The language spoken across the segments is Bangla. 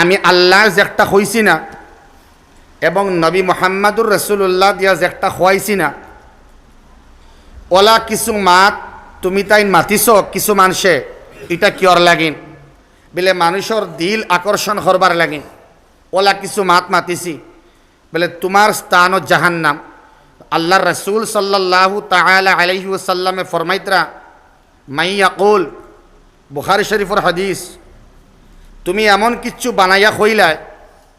আমি আল্লাহ যে একটা হইছি না এবং নবী মুহাম্মাদুর রাসূলুল্লাহ দিয়া যে একটা খোয়াইছি না, ওলা কিছু মাত তুমি তাই মাতিছ কিছু মানুষে এটা কিয়র লাগিন বলে মানুষের দিল আকর্ষণ করবার লাগে, ওলা কিছু মাত মাতিছি বলে তোমার স্থান ও জাহান্নাম। আল্লাহ রসুল সাল্লাল্লাহু তাআলা আলাইহি ওয়াসাল্লামে ফরমাইতরা মাই ইয়াকুল, বুখারী শরীফের হাদিস, তুমি এমন কিচ্ছু বানাইয়া কইলায়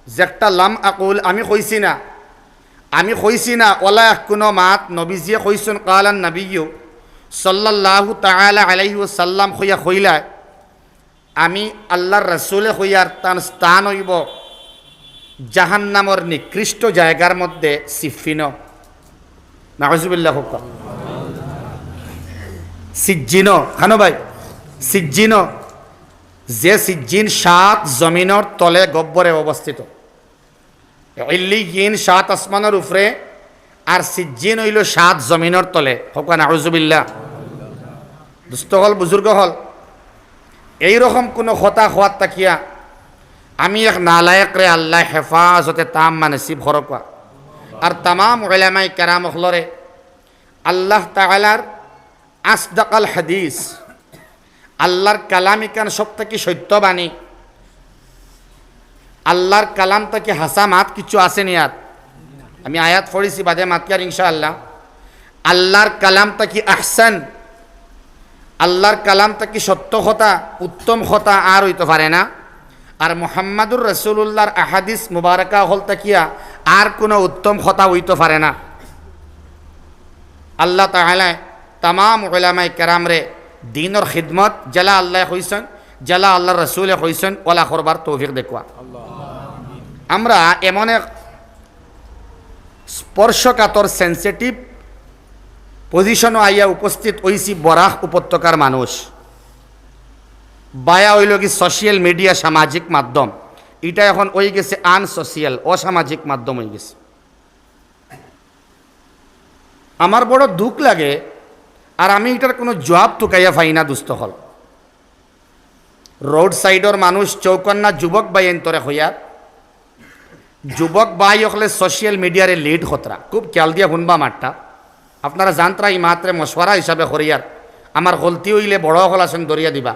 যে একটা লাম আকুল আমি কইছি না ওলা কোনো মাত নবীজিয়ে কইছেন কালান নবিয়্যু সাল্লাল্লাহু তাআলা আলাইহি ওয়াসাল্লাম কইলায় আমি আল্লাহর রসুলে হইয়ার তার স্থান হইব জাহান্নামর নিকৃষ্ট জায়গার মধ্যে সিফিন। নাউজুবিল্লাহ। সিজ্জিন খানো ভাই, সিজ্জিন যে সিজ্জিন 7 জমিনের তলে গব্বরে অবস্থিত, ইল্লিয়িন 7 আসমানের উপরে আর সিজ্জিন হইল 7 জমিনের তলে। হোক নাউজুবিল্লাহ। দুস্থ হল বুজুর্গ হল এইরকম কোনো কথা হওয়ার তাকিয়া আমি এক নালায়েক রে আল্লাহ হেফাজতে তাম নসিব হরকা আর তামাম উলামায়ে কেরাম হলরে আল্লাহ তাআলার আসদাকাল হাদিস, আল্লাহর কালামিকান সব থেকে সত্যবাণী, আল্লাহর কালাম থেকে হাসা মাত কিছু আসেনি। আর আমি আয়াত পড়েছি বাদে মাতিয়ার ইনশাআল্লাহ। আল্লাহর কালাম থেকে আহসান, আল্লাহর কালাম থেকে সত্য কথা উত্তম কথা আর হইতে পারে না। আর মুহাম্মাদুর রাসূলুল্লাহর আহাদিস মুবারাকা হল তাকিয়া আর কোনো উত্তম কথা হইতে পারে না। আল্লাহ তাআলা তামাম উলামায়ে কেরাম রে দ্বীনের খিদমত জালা আল্লাহ হইছেন, জালা আল্লাহর রাসূলে হইছেন ওলা করবার তৌফিক দেখুয়া। আমরা এমন এক স্পর্শকাতর সেন্সিটিভ পজিশনও আইয়া উপস্থিত হইছি বরাক উপত্যকার মানুষ। বায়া হইল কি সোশিয়াল মিডিয়া, সামাজিক মাধ্যম, এটা এখন হয়ে গেছে আনসোশিয়াল, অসামাজিক মাধ্যম হয়ে গেছে। আমার বড় দুঃখ লাগে আর আমি এটার কোনো জবাব টুকাইয়া পাই না। দুস্থ হল রোড সাইডর মানুষ চৌকন্না যুবক বাই এন্তরে হইয়া, যুবক বাই হলে সোশিয়াল মিডিয়ারে লিড হতরা, খুব খেয়াল দিয়া শুনবা মাঠটা। আপনারা জানতরা এই মাত্রে মশওয়ারা হিসাবে করিয়ার আমার গলতি হইলে বড় হল আসেন দরিয়া দিবা।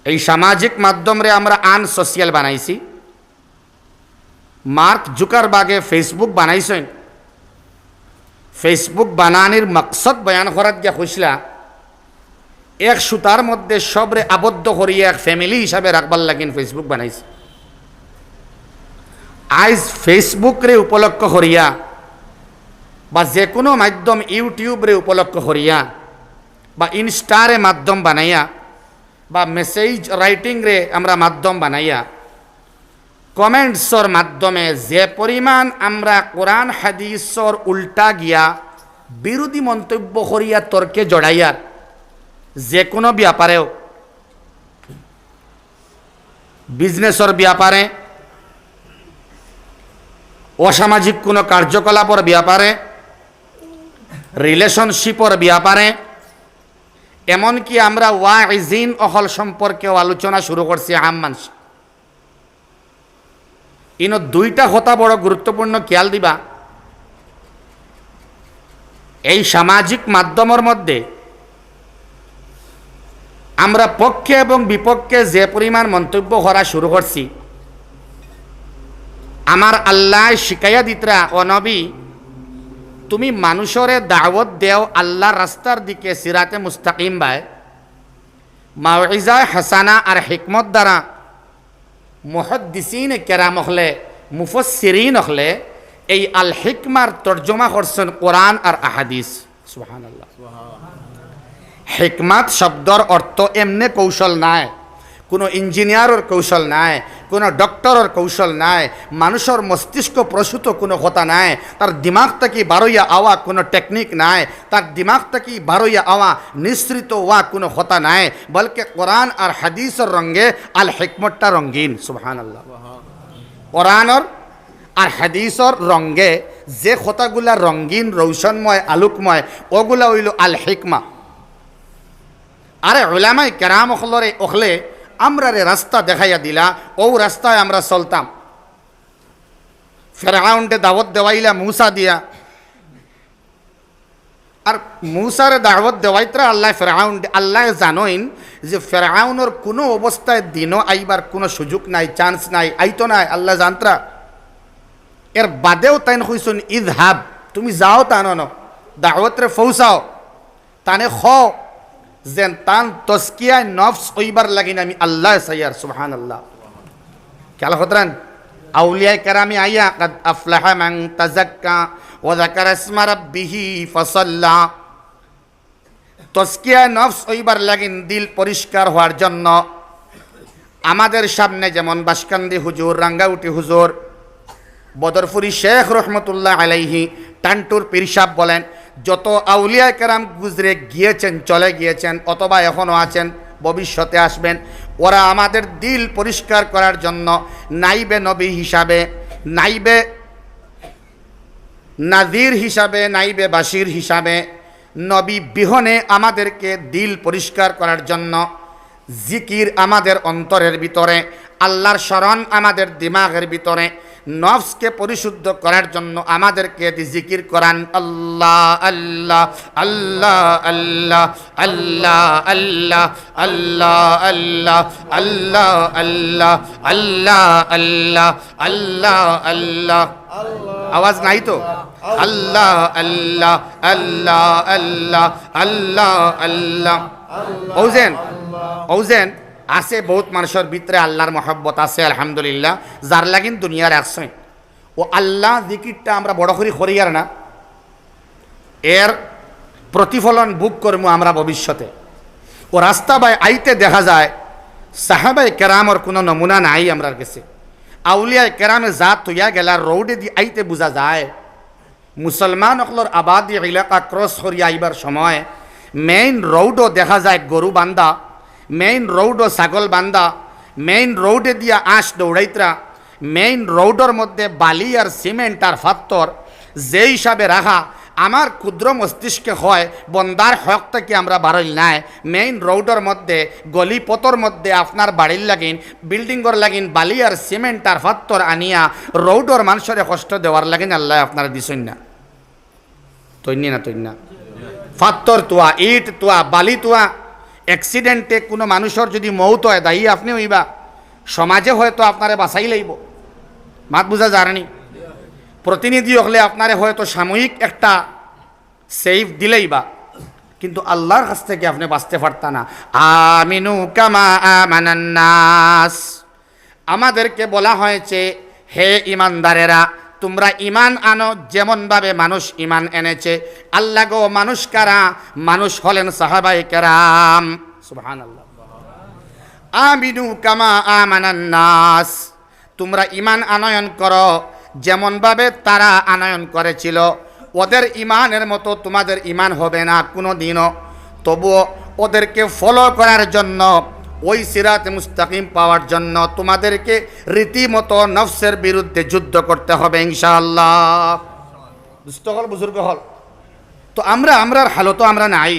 এই সামাজিক মাধ্যমরে আমরা আনসোশিয়াল বানাইছি। মার্ক জুকারবার্গে ফেসবুক বানাইছেন। ফেসবুক বানানির মকসদ বয়ান করাত গিয়া কইসলা এক সুতার মধ্যে সবরে আবদ্ধ করিয়া এক ফ্যামিলি হিসাবে রাখবার লাগিন ফেসবুক বানাইছে। আজ ফেসবুক রে উপলক্ষ করিয়া বা যে কোনো মাধ্যম ইউটিউব রে উপলক্ষ করিয়া বা ইনস্টারে মাধ্যম বানাইয়া বা মেসেজ রাইটিং রে আমরা মাধ্যম বানাইয়া কমেন্টসর মাধ্যমে যে পরিমাণ আমরা কোরআন হাদিসর উল্টা গিয়া বিরোধী মন্তব্য করিয়া তর্কে জড়াইয়ার যে কোনো ব্যাপারেও, বিজনেসর ব্যাপারে, অসামাজিক কোনো কার্যকলাপর ব্যাপারে, রিলেশনশিপর ব্যাপারে, এমনকি আমরা ওয়াইজিন অহল সম্পর্কেও আলোচনা শুরু করছি। আম মানুষ ইনো দুইটা কথা বড় গুরুত্বপূর্ণ খেয়াল দিবা। এই সামাজিক মাধ্যমের মধ্যে আমরা পক্ষে এবং বিপক্ষে যে পরিমাণ মন্তব্য করা শুরু করছি, আমার আল্লাহ শিখাইয়া দিতরা ও নবী তুমি মানুষরে দাওয়াত দেও আল্লাহর রাস্তার দিকে, সিরাতে মুস্তাকিম বায় মাউইজা হাসানা আর হিকমত দ্বারা। মুহাদ্দিসিন কেরাম হলে, মুফাসসিরিন হলে এই আল হিকমার তর্জমা করছেন কোরআন আর আহাদিস। সুবহানাল্লাহ। হিকমত শব্দর অর্থ এমনে কৌশল নাই, কোনো ইঞ্জিনিয়ারের কৌশল নাই, কোনো ডক্টরের কৌশল নাই, মানুষের মস্তিষ্ক প্রসূত কোনো কথা নাই, তার দিমাগ থেকে বারইয়া আওয়া কোনো টেকনিক নাই, তার দিমাগ থেকে বারইয়া আওয়া নিঃসৃত হওয়া কোনো কথা নাই, বলকে কোরআন আর হাদিসের রঙে আল হিকমতটা রঙিন। সুবহানাল্লাহ। কোরআনর আর হাদিসর রঙে যে কথাগুলা রঙিন, রৌশনময়, আলোকময়, ওগুলা হইল আল হিকমা। আরে উলামায়ে কেরাম হলরে ওখলে আমরা রে রাস্তা দেখাইয়া দিলা, ও রাস্তায় আমরা চলতাম। ফেরাউনকে দাওয়াত দেওয়াইলা মূসা দিয়া, আর মূসারে দাওয়াত দেওয়াইতরা আল্লাহ ফেরাউন, আল্লাহ জানোইন যে ফেরাউনের কোনো অবস্থায় দিনও আইবার কোনো সুযোগ নাই, চান্স নাই, আইতো নাই, আল্লাহ জানতরা। এর বাদেও তাইন কইসুন ইযহাব, তুমি যাও তানো দাওয়াতরে পৌঁছাও, তানে খ যেন তান তস্কিয়ায় নফস ওইবার লাগিন আমি আল্লাহ সাইয়ার সুবহানাল্লাহ। খেয়াল হতরান আউলিয়ায়ে কেরামি আইয়া কাদ আফলাহা মান তাযাক্কা ওয়া যাকারা ইসমা রাব্বিহি ফাসাল্লা। তস্কিয়ায় নফস ওইবার লাগিন দিল পরিষ্কার হওয়ার জন্য। আমাদের সামনে যেমন বাসকান্দি হুজুর, রাঙ্গাউটি হুজুর, বদরপুরি শেখ রহমতুল্লাহ আলাইহি, টান্টুর পীর সাহেব বলেন, যত আউলিয়া কেরাম গুজরে গিয়েছেন, চলে গিয়েছেন, অথবা এখনও আছেন, ভবিষ্যতে আসবেন, ওরা আমাদের দিল পরিষ্কার করার জন্য নাইবে নবী হিসাবে, নাইবে নাজির হিসাবে, নাইবে বাশির হিসাবে, নবী বিহনে আমাদেরকে দিল পরিষ্কার করার জন্য, জিকির আমাদের অন্তরের ভিতরে, আল্লাহর শরণ আমাদের দিমাগের ভিতরে, নফসকে পরিশুদ্ধ করার জন্য আমাদেরকে জিকির করান। আল্লাহ আল্লাহ আল্লাহ আল্লাহ আল্লাহ আল্লাহ আল্লাহ আল্লাহ আল্লাহ আল্লাহ আল্লাহ আল্লাহ আল্লাহ আল্লাহ। আওয়াজ নাই তো? আল্লাহ আল্লাহ আল্লাহ আল্লাহ আল্লাহ আল্লাহ। ওজেন আছে বহুত মানুষের ভিতরে আল্লাহর মহব্বত আছে আলহামদুলিল্লাহ, যার লাগিন দুনিয়ার আসছে। ও আল্লাহ জিকিরটা আমরা বড় করি করিয়ার না, এর প্রতিফলন ভোগ করবো আমরা ভবিষ্যতে। ও রাস্তা বাই আইতে দেখা যায় সাহাবায়ে কেরামর কোনো নমুনা নাই আমরার কাছে। আউলিয়ায়ে কেরামে জাত হইয়া গেলা রোডে দিয়ে আইতে বোঝা যায়। মুসলমান অকলর আবাদি এলাকা ক্রস করিয়া আইবার সময় মেইন রোডও দেখা যায় গরু বান্ধা, মেইন রোডও ছাগল বান্ধা, মেইন রোডে দিয়া আঁশ দৌড়াইতরা, মেইন রোডের মধ্যে বালি আর সিমেন্ট আর পাথর যে হিসাবে রাখা, আমার ক্ষুদ্র মস্তিষ্কে হয় বন্দার হক থেকে আমরা বাড়াইল নাই। মেইন রোডের মধ্যে গলি পথর মধ্যে আপনার বাড়ির লাগিন, বিল্ডিংর লাগিন বালি আর সিমেন্ট আর পাথর আনিয়া রোডের মানুষের কষ্ট দেওয়ার লাগিন আল্লাহ আপনারা দিছেন না? তৈনি না তৈনা পাথর তোয়া, ইট তোয়া, বালি তোয়া, অ্যাক্সিডেন্টে কোনো মানুষের যদি মৌত হয় দায়ী আপনি হইবা, সমাজে হয়তো আপনারে বাঁচাই লইব, মাত বুঝা জানি, প্রতিনিধি হলে আপনারে হয়তো সাময়িক একটা সেফ দিলেইবা, কিন্তু আল্লাহর কাছ থেকে আপনি বাঁচতে পারতা না। আমিনু কামা আমানান নাস, আমাদেরকে বলা হয়েছে হে ইমানদারেরা তোমরা ইমান আনো যেমনভাবে মানুষ ইমান এনেছে। আল্লাহ গো মানুষ কারা? মানুষ হলেন সাহাবায়ে কেরাম। সুবহানাল্লাহ। আমিনু কামা আমানান নাস, তোমরা ইমান আনয়ন করো যেমনভাবে তারা আনয়ন করেছিল। ওদের ইমানের মতো তোমাদের ইমান হবে না কোনো দিনও, তবুও ওদেরকে ফলো করার জন্য, ওই সিরাতে মুস্তাকিম পাওয়ার জন্য তোমাদেরকে রীতিমতো নফসের বিরুদ্ধে যুদ্ধ করতে হবে ইনশাআল্লাহ। দুষ্ট হল বুজুর্গ হল তো আমরার হালতো আমরা নাই।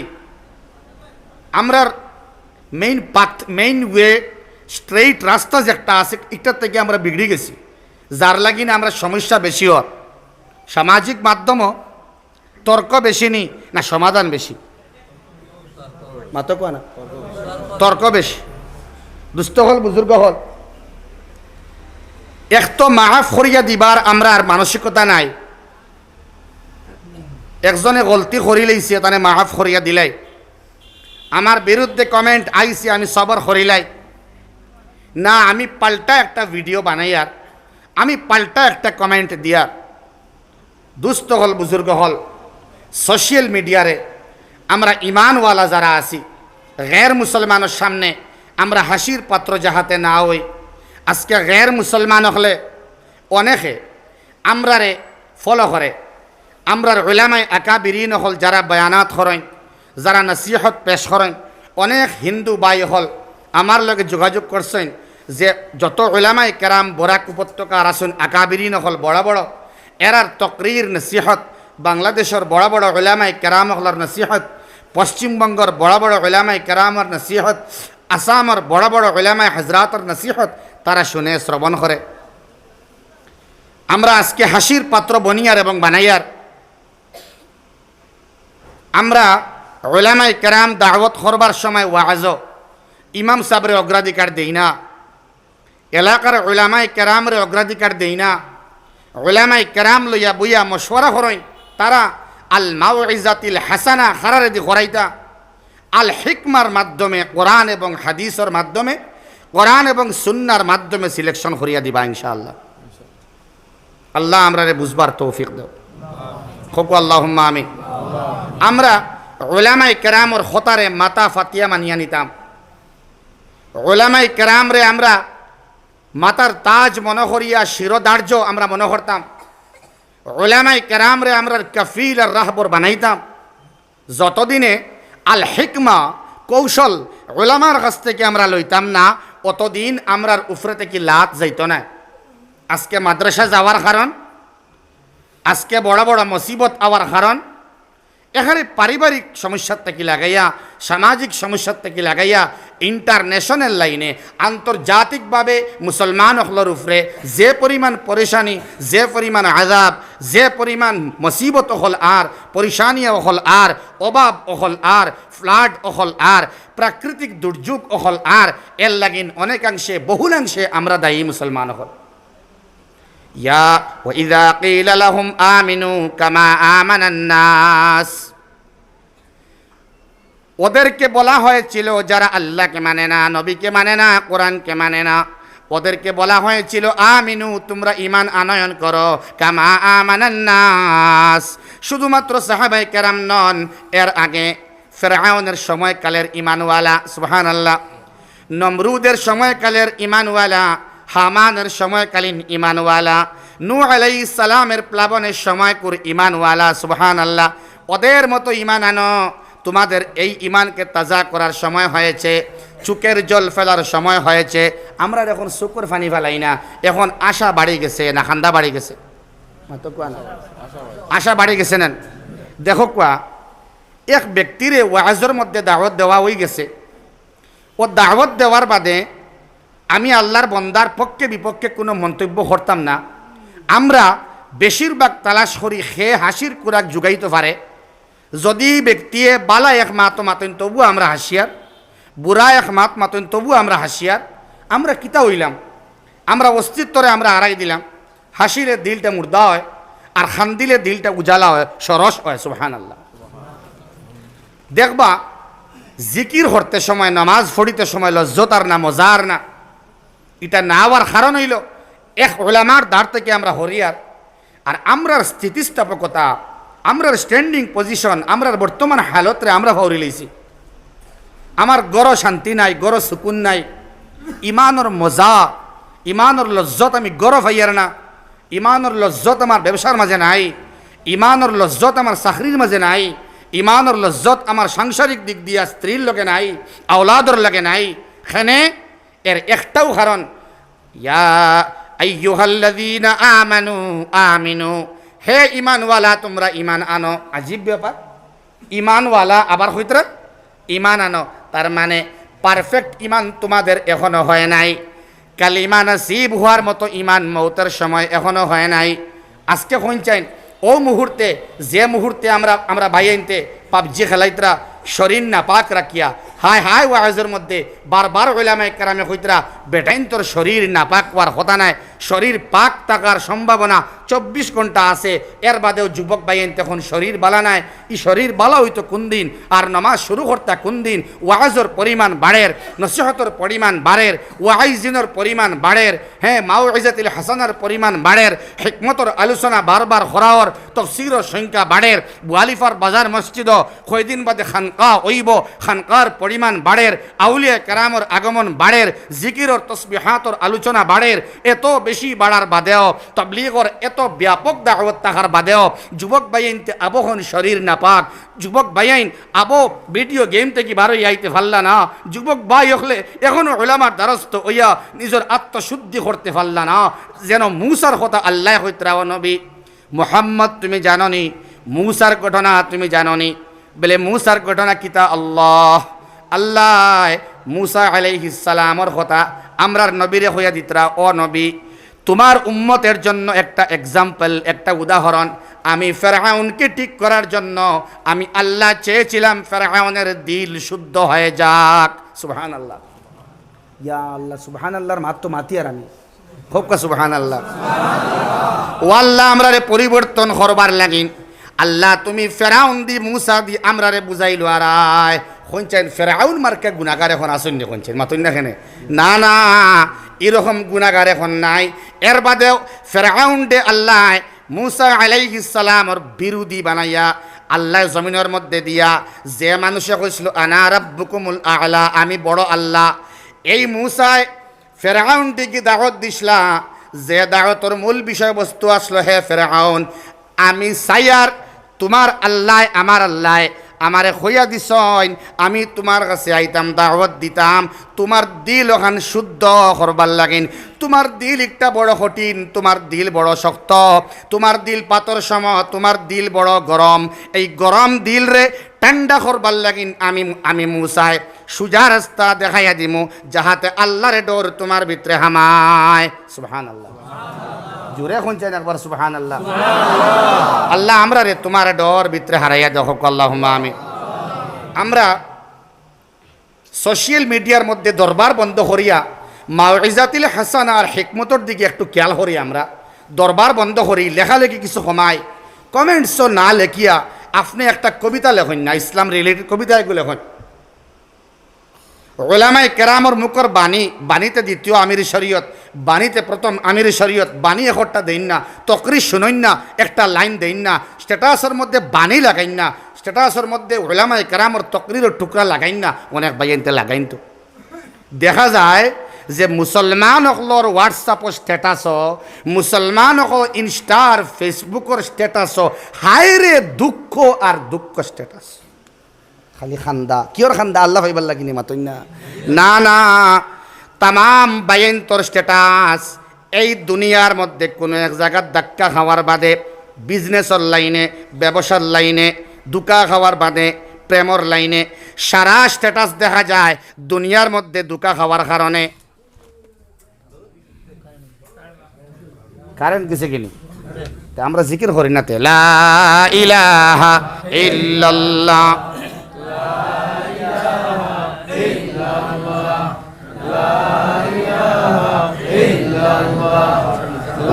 আমরার মেইন ওয়ে স্ট্রেইট রাস্তা যে একটা আছে এটার থেকে আমরা বিগড়ে গেছি, যার লাগি না আমরা সমস্যা বেশি হওয়ার। সামাজিক মাধ্যমও তর্ক বেশি নি না সমাধান বেশি? মাতো কোয়া না, তর্ক বেশি। দুষ্ট হল বুজুর্গ হল এক তো মাফ করিয়া দিবার আমরা আর মানসিকতা নাই। একজনে গলতি করি লইছে তানে মাফ করিয়া দিলাই, আমার বিরুদ্ধে কমেন্ট আইসি আমি সবর করিলাই না, আমি পাল্টা একটা ভিডিও বানাই আর আমি পাল্টা একটা কমেন্ট দিয়ার। দুস্থ হল বুজুর্গ হল সোশ্যাল মিডিয়ারে আমরা ইমানওয়ালা যারা আছি গैर মুসলমানের সামনে আমরা হাসির পাত্র যাহাতে না হই। আজকে गैर মুসলমান হলে অনেকে আমরারে ফলো করে, আমরার উলামায়ে আকাবিরিন হল যারা বয়ানাত করেন, যারা নসিহত পেশ করেন, অনেক হিন্দু ভাই হল আমার লগে যোগাযোগ করছেন যে যত উলামায়ে কেরাম বরাক উপত্যকার আসুন আকাবিরিন হল বড় বড়, এরার তকরির নসিহত, বাংলাদেশের বড় বড় উলামায়ে কেরাম হলার নসিহত, পশ্চিমবঙ্গের বড় বড় উলামায়ে কেরামের নসিহত আসামর বড় বড় উলামায়ে হযরতের নসিহত তারা শুনে শ্রবণ করে। আমরা আজকে হাসির পাত্র বনিয়ার এবং বানাইয়ার। আমরা উলামায়ে কেরাম দাওয়াত করবার সময় ওয়াজ ইমাম সাহেবের অগ্রাধিকার দেই না, এলাকার উলামায়ে কেরামের অগ্রাধিকার দেই না। উলামায়ে কেরাম লইয়া বইয়া মশওয়ারা করেন, তারা আল মাউইজাতিল হাসানা খারারেদি করাইতা আল হিকমার মাধ্যমে কোরআন এবং হাদিসের মাধ্যমে, কোরআন এবং সুন্নার মাধ্যমে সিলেকশন করিয়া দিবা ইনশাআল্লাহ। আল্লাহ আমরা বুঝবার তৌফিক দাও, খোকো আল্লাহুম্মা আমিন। আমরা উলামায়ে কেরামের খতারে মাতা ফাতিয়া মানিয়া নিতাম। উলামায়ে কেরামরে আমরা মাতার তাজ মনে করিয়া শিরোধার্য আমরা মনে করতাম। উলামায়ে কেরামরে আমরা কফিল আর রাহবর বানাইতাম। যতদিনে আল হিকমা কৌশল উলামার কাছ থেকে আমরা লইতাম না, অতদিন আমরার উফরে থেকে লাত যাইত না। আজকে মাদ্রাসা যাওয়ার কারণ, আজকে বড় বড় মুসিবত আওয়ার কারণ, এখানে পারিবারিক সমস্যার থেকে লাগাইয়া, সামাজিক সমস্যার থেকে লাগাইয়া ইন্টারন্যাশনাল লাইনে আন্তর্জাতিকভাবে মুসলমান হলর উপরে যে পরিমাণ পরেশানি, যে পরিমাণ আযাব, যে পরিমাণ মুসিবত হল আর পরেশানি হল আর অভাব হল আর ফ্লাড হল আর প্রাকৃতিক দুর্যোগ হল আর এর লাগিন অনেকাংশে বহুলাংশে আমরা দায়ী মুসলমান হল। ইয়া ওয়া ইযা কিলা লাহুম আমিনু কামা আমানান নাস, ওদেরকে বলা হয়েছিল যারা আল্লাহকে মানে না, নবীকে মানে না, কোরআনকে মানে না, ওদেরকে বলা হয়েছিল আমিনু তোমরা ঈমান আনয়ন করো কামা আমানান নাস। শুধুমাত্র সাহাবায়ে কেরাম নন, এর আগে ফিরআউনের সময়কালের ঈমানওয়ালা, সুবহানাল্লাহ, নমরুদের সময়কালের ঈমানওয়ালা, হামানের সময়কালীন ঈমানওয়ালা, নূহ আলাইহিস সালামের প্লাবনের সময়কুর ঈমানওয়ালা, সুবহানাল্লাহ, ওদের মতো ঈমান আনো। তোমাদের এই ঈমানকে তাজা করার সময় হয়েছে, চুকের জল ফেলার সময় হয়েছে। আমরা এখন চুকুর পানি ফেলাই না, এখন আশা বাড়ি গেছে না খান্দা বাড়ি গেছে? আশা বাড়ি গেছে না? দেখো কোয়া, এক ব্যক্তিরে ওয়াজের মধ্যে দাওয়াত দেওয়া হয়ে গেছে, ও দাওয়াত দেওয়ার বাদে আমি আল্লাহর বন্দার পক্ষে বিপক্ষে কোনো মন্তব্য করতাম না। আমরা বেশিরভাগ তালাশ করি খেয়ে হাসির কুরাক যোগাইতে পারে। যদি ব্যক্তিয়ে বালা এক মাত মাতেন তবু আমরা হাসিয়ার, বুড়া এক মাত মাতেন তবু আমরা হাসিয়ার। আমরা কিতা হইলাম? আমরা অস্তিত্বরে আমরা হারাই দিলাম। হাসিলে দিলটা মুর্দা হয় আর খান্দিলে দিলটা উজালা হয়, সরস হয়, সুবহানাল্লাহ। দেখবা জিকির করতে সময়, নামাজ পড়িতে সময় লজ্জত আর না মজার না, এটা না হওয়ার কারণ হইল এক উলামার দ্বার থেকে আমরা হরিয়ার। আর আমরার স্থিতিস্থাপকতা, আমরার স্ট্যান্ডিং পজিশন, আমরার বর্তমান হালতরে আমরা ভাউরি লইছি। আমার গড় শান্তি নাই, গড় সুকুন নাই। ইমানর মজা, ইমানর লজ্জত আমি গড় ভাইয়ার না। ইমানর লজ্জত আমার ব্যবসার মাঝে নাই, ইমানর লজ্জত আমার চাকরির মাঝে নাই, ইমানর লজ্জত আমার সাংসারিক দিক দিয়া স্ত্রীর লগে নাই, আওলাদর লগে নাই। এখানে এর একটাও কারণ, ইয়া আইয়ুহাল্লাযীনা আমানু আমিনু, হে ইমানওয়ালা তোমরা ইমান আনো। আজীব ব্যাপার, ইমানওয়ালা আবার হইতরা ইমান আনো, তার মানে পারফেক্ট ইমান তোমাদের এখনো হয় নাই। কালিমা নসিব হওয়ার মতো ইমান মৌতের সময় এখনো হয় নাই। আজকে হইন ও মুহূর্তে, যে মুহূর্তে আমরা ভাইয়াইনতে পাবজি খেলাইতরা শরীর না পাক রাখিয়া, হায় হায় ওয়াজের মধ্যে বারবার উলামায়ে কেরামে কইতরা বেটাইন তোর শরীর না পাক হওয়ার কথা নাই, শরীর পাক থাকার সম্ভাবনা 24 ঘন্টা আছে। এর বাদেও যুবক ভাইয়েন তখন শরীর বালা নাই, ই শরীর বালা হইতো কোন দিন, আর নামাজ শুরু করতে কোন দিন, ওয়াজের পরিমাণ বাড়ের, নসিহতের পরিমাণ বাড়ের, ওয়াইজিনের পরিমাণ বাড়ের, হ্যাঁ মাউইজাতুল হাসানার পরিমাণ বাড়ের, হিকমতর আলোচনা বারবার হরাওর, তাফসীরের সংখ্যা বাড়ের, বুয়ালিফার বাজার মসজিদ কয়দিন বাদে খানকা হইব, খানকার পরিমাণ বাড়ের, আউলিয়া কেরামর আগমন বাড়ের, জিকিরর তসবিহাতর আলোচনা বাড়ের। এত বেশি বাড়ার বাদেও, তাবলীগর এত ব্যাপক দাওয়াত থাকার বাদেও যুবক বাইনতে আবহন শরীর না পাক, যুবক বাইন আবো ভিডিও গেম থেকে বারোই আইতে পারলা না, যুবক ভাই হলে এখনো উলামার দ্বারস্থ হইয়া নিজের আত্মশুদ্ধি করতে পারলা না। যেন মূসার কথা আল্লাহ হইতরা, নবী মুহাম্মদ তুমি জাননি, মূসার ঘটনা তুমি জাননি? বলে মূসার ঘটনা কিতা? আল্লাহ মুসা আলাইহিস সালামর কথা আমরার নবীরে হইয়া দিতরা, ও নবী তোমার উম্মতের জন্য একটা এক্সাম্পল, একটা উদাহরণ। আমি ফেরাউনকে ঠিক করার জন্য আমি আল্লাহ চেয়েছিলাম ফেরাউনের দিল শুদ্ধ হয়ে যাক। সুবহানাল্লাহ, ইয়া আল্লাহ, সুবহানাল্লাহর মাত তো মাতি আর আমি হোক সুবহানাল্লাহ। ও আল্লাহ আমরারে পরিবর্তন করবার লাগিন আল্লাহ তুমি ফেরাউন দি মুসা দি আমরারে বুঝাইলো আর কোনছেন ফেরাউন মার্কে গুনাহগার এখন আসুন নি কোনছেন মাতুন না কেনে? না না, এরকম গুনাহগার এখন নাই। এর বাদেও ফেরাউন দে আল্লাহ মুসা আলাইহিস সালামর বিরোধী বানাইয়া আল্লাহ জমিনের মধ্যে দিয়া যে মানুষে কইছিল আনা রাব্বুকুমুল আ'লা, আমি বড় আল্লাহ, এই মুসায় ফেরাউন দিকে দাওয়াত দিছলা, যে দাওয়াতর মূল বিষয়বস্তু আসলো হে ফেরাউন আমি সাইয়ার তোমার আল্লাহ আমার আল্লাহ আমারে হইয়া দিছইন, আমি তোমার কাছে আইতাম দাওয়াত দিতাম, তোমার দিল ওখান শুদ্ধ করবার লাগিন। তোমার দিল একটা বড় কঠিন, তোমার দিল বড় শক্ত, তোমার দিল পাথর সম, তোমার দিল বড় গরম। এই গরম দিল রে ঠান্ডা করবার লাগিন আমি মুসায় সুজা রাস্তা দেখাইয়া দিমু, যাহাতে আল্লাহরে ডর তোমার ভিতরে হামায়। সুবহানাল্লাহ, জোরে শুনছেন একবার সুবহানাল্লাহ। আল্লাহ আমরা রে তোমার ডর ভিতরে হারাইয়া দেখো আল্লাহুম্মা আমিন। আমরা সোশ্যাল মিডিয়ার মধ্যে দরবার বন্ধ করিয়া মাউইজাতুল হাসানা আর হিকমতর দিকে একটু খেয়াল করি। আমরা দরবার বন্ধ করি, লেখালেখি কিছু কমাই, কমেন্টসও না লেখিয়া আপনি একটা কবিতা লেখেন না, ইসলাম রিলেটেড কবিতা এগুলো লেখেন। ওলামায়ে কেরামর মুখর বাণীতে দ্বিতীয় আমির শরীয়ত, বাণীতে প্রথম আমির শরীয়ত, বাণী একটা দেন না, তকরির শুনইন না, একটা লাইন দেন না, স্ট্যাটাসের মধ্যে বাণী লাগাইন না, স্ট্যাটাসের মধ্যে ওলামায়ে কেরামর তকরিরের টুকরা লাগাইন না, অনেক বাইনতে লাগাইন। তো দেখা যায় যে মুসলমান হকলর হোয়াটসঅ্যাপর স্ট্যাটাস, মুসলমান হকল ইনস্টার ফেসবুকর স্ট্যাটাস, হায়রে দুঃখ আর দুঃখ স্ট্যাটাস, খালি খান্দা। কিয়র খান্দা? আল্লাহ ভাইবার লাগিনি মাতই না। না না, তাম বাইন তোর স্ট্যাটাস এই দুনিয়ার মধ্যে কোনো এক জায়গার ধাক্কা খাওয়ার বাদে, বিজনেসের লাইনে, ব্যবসার লাইনে, দুকা খাওয়ার বাদে, প্রেমর লাইনে সারা স্ট্যাটাস দেখা যায় দুনিয়ার মধ্যে দুকা খাওয়ার কারণে। কারেন্ট গেছে কিনি আমরা জিকির করি না তে লা ইলাহা ইল্লাল্লাহ,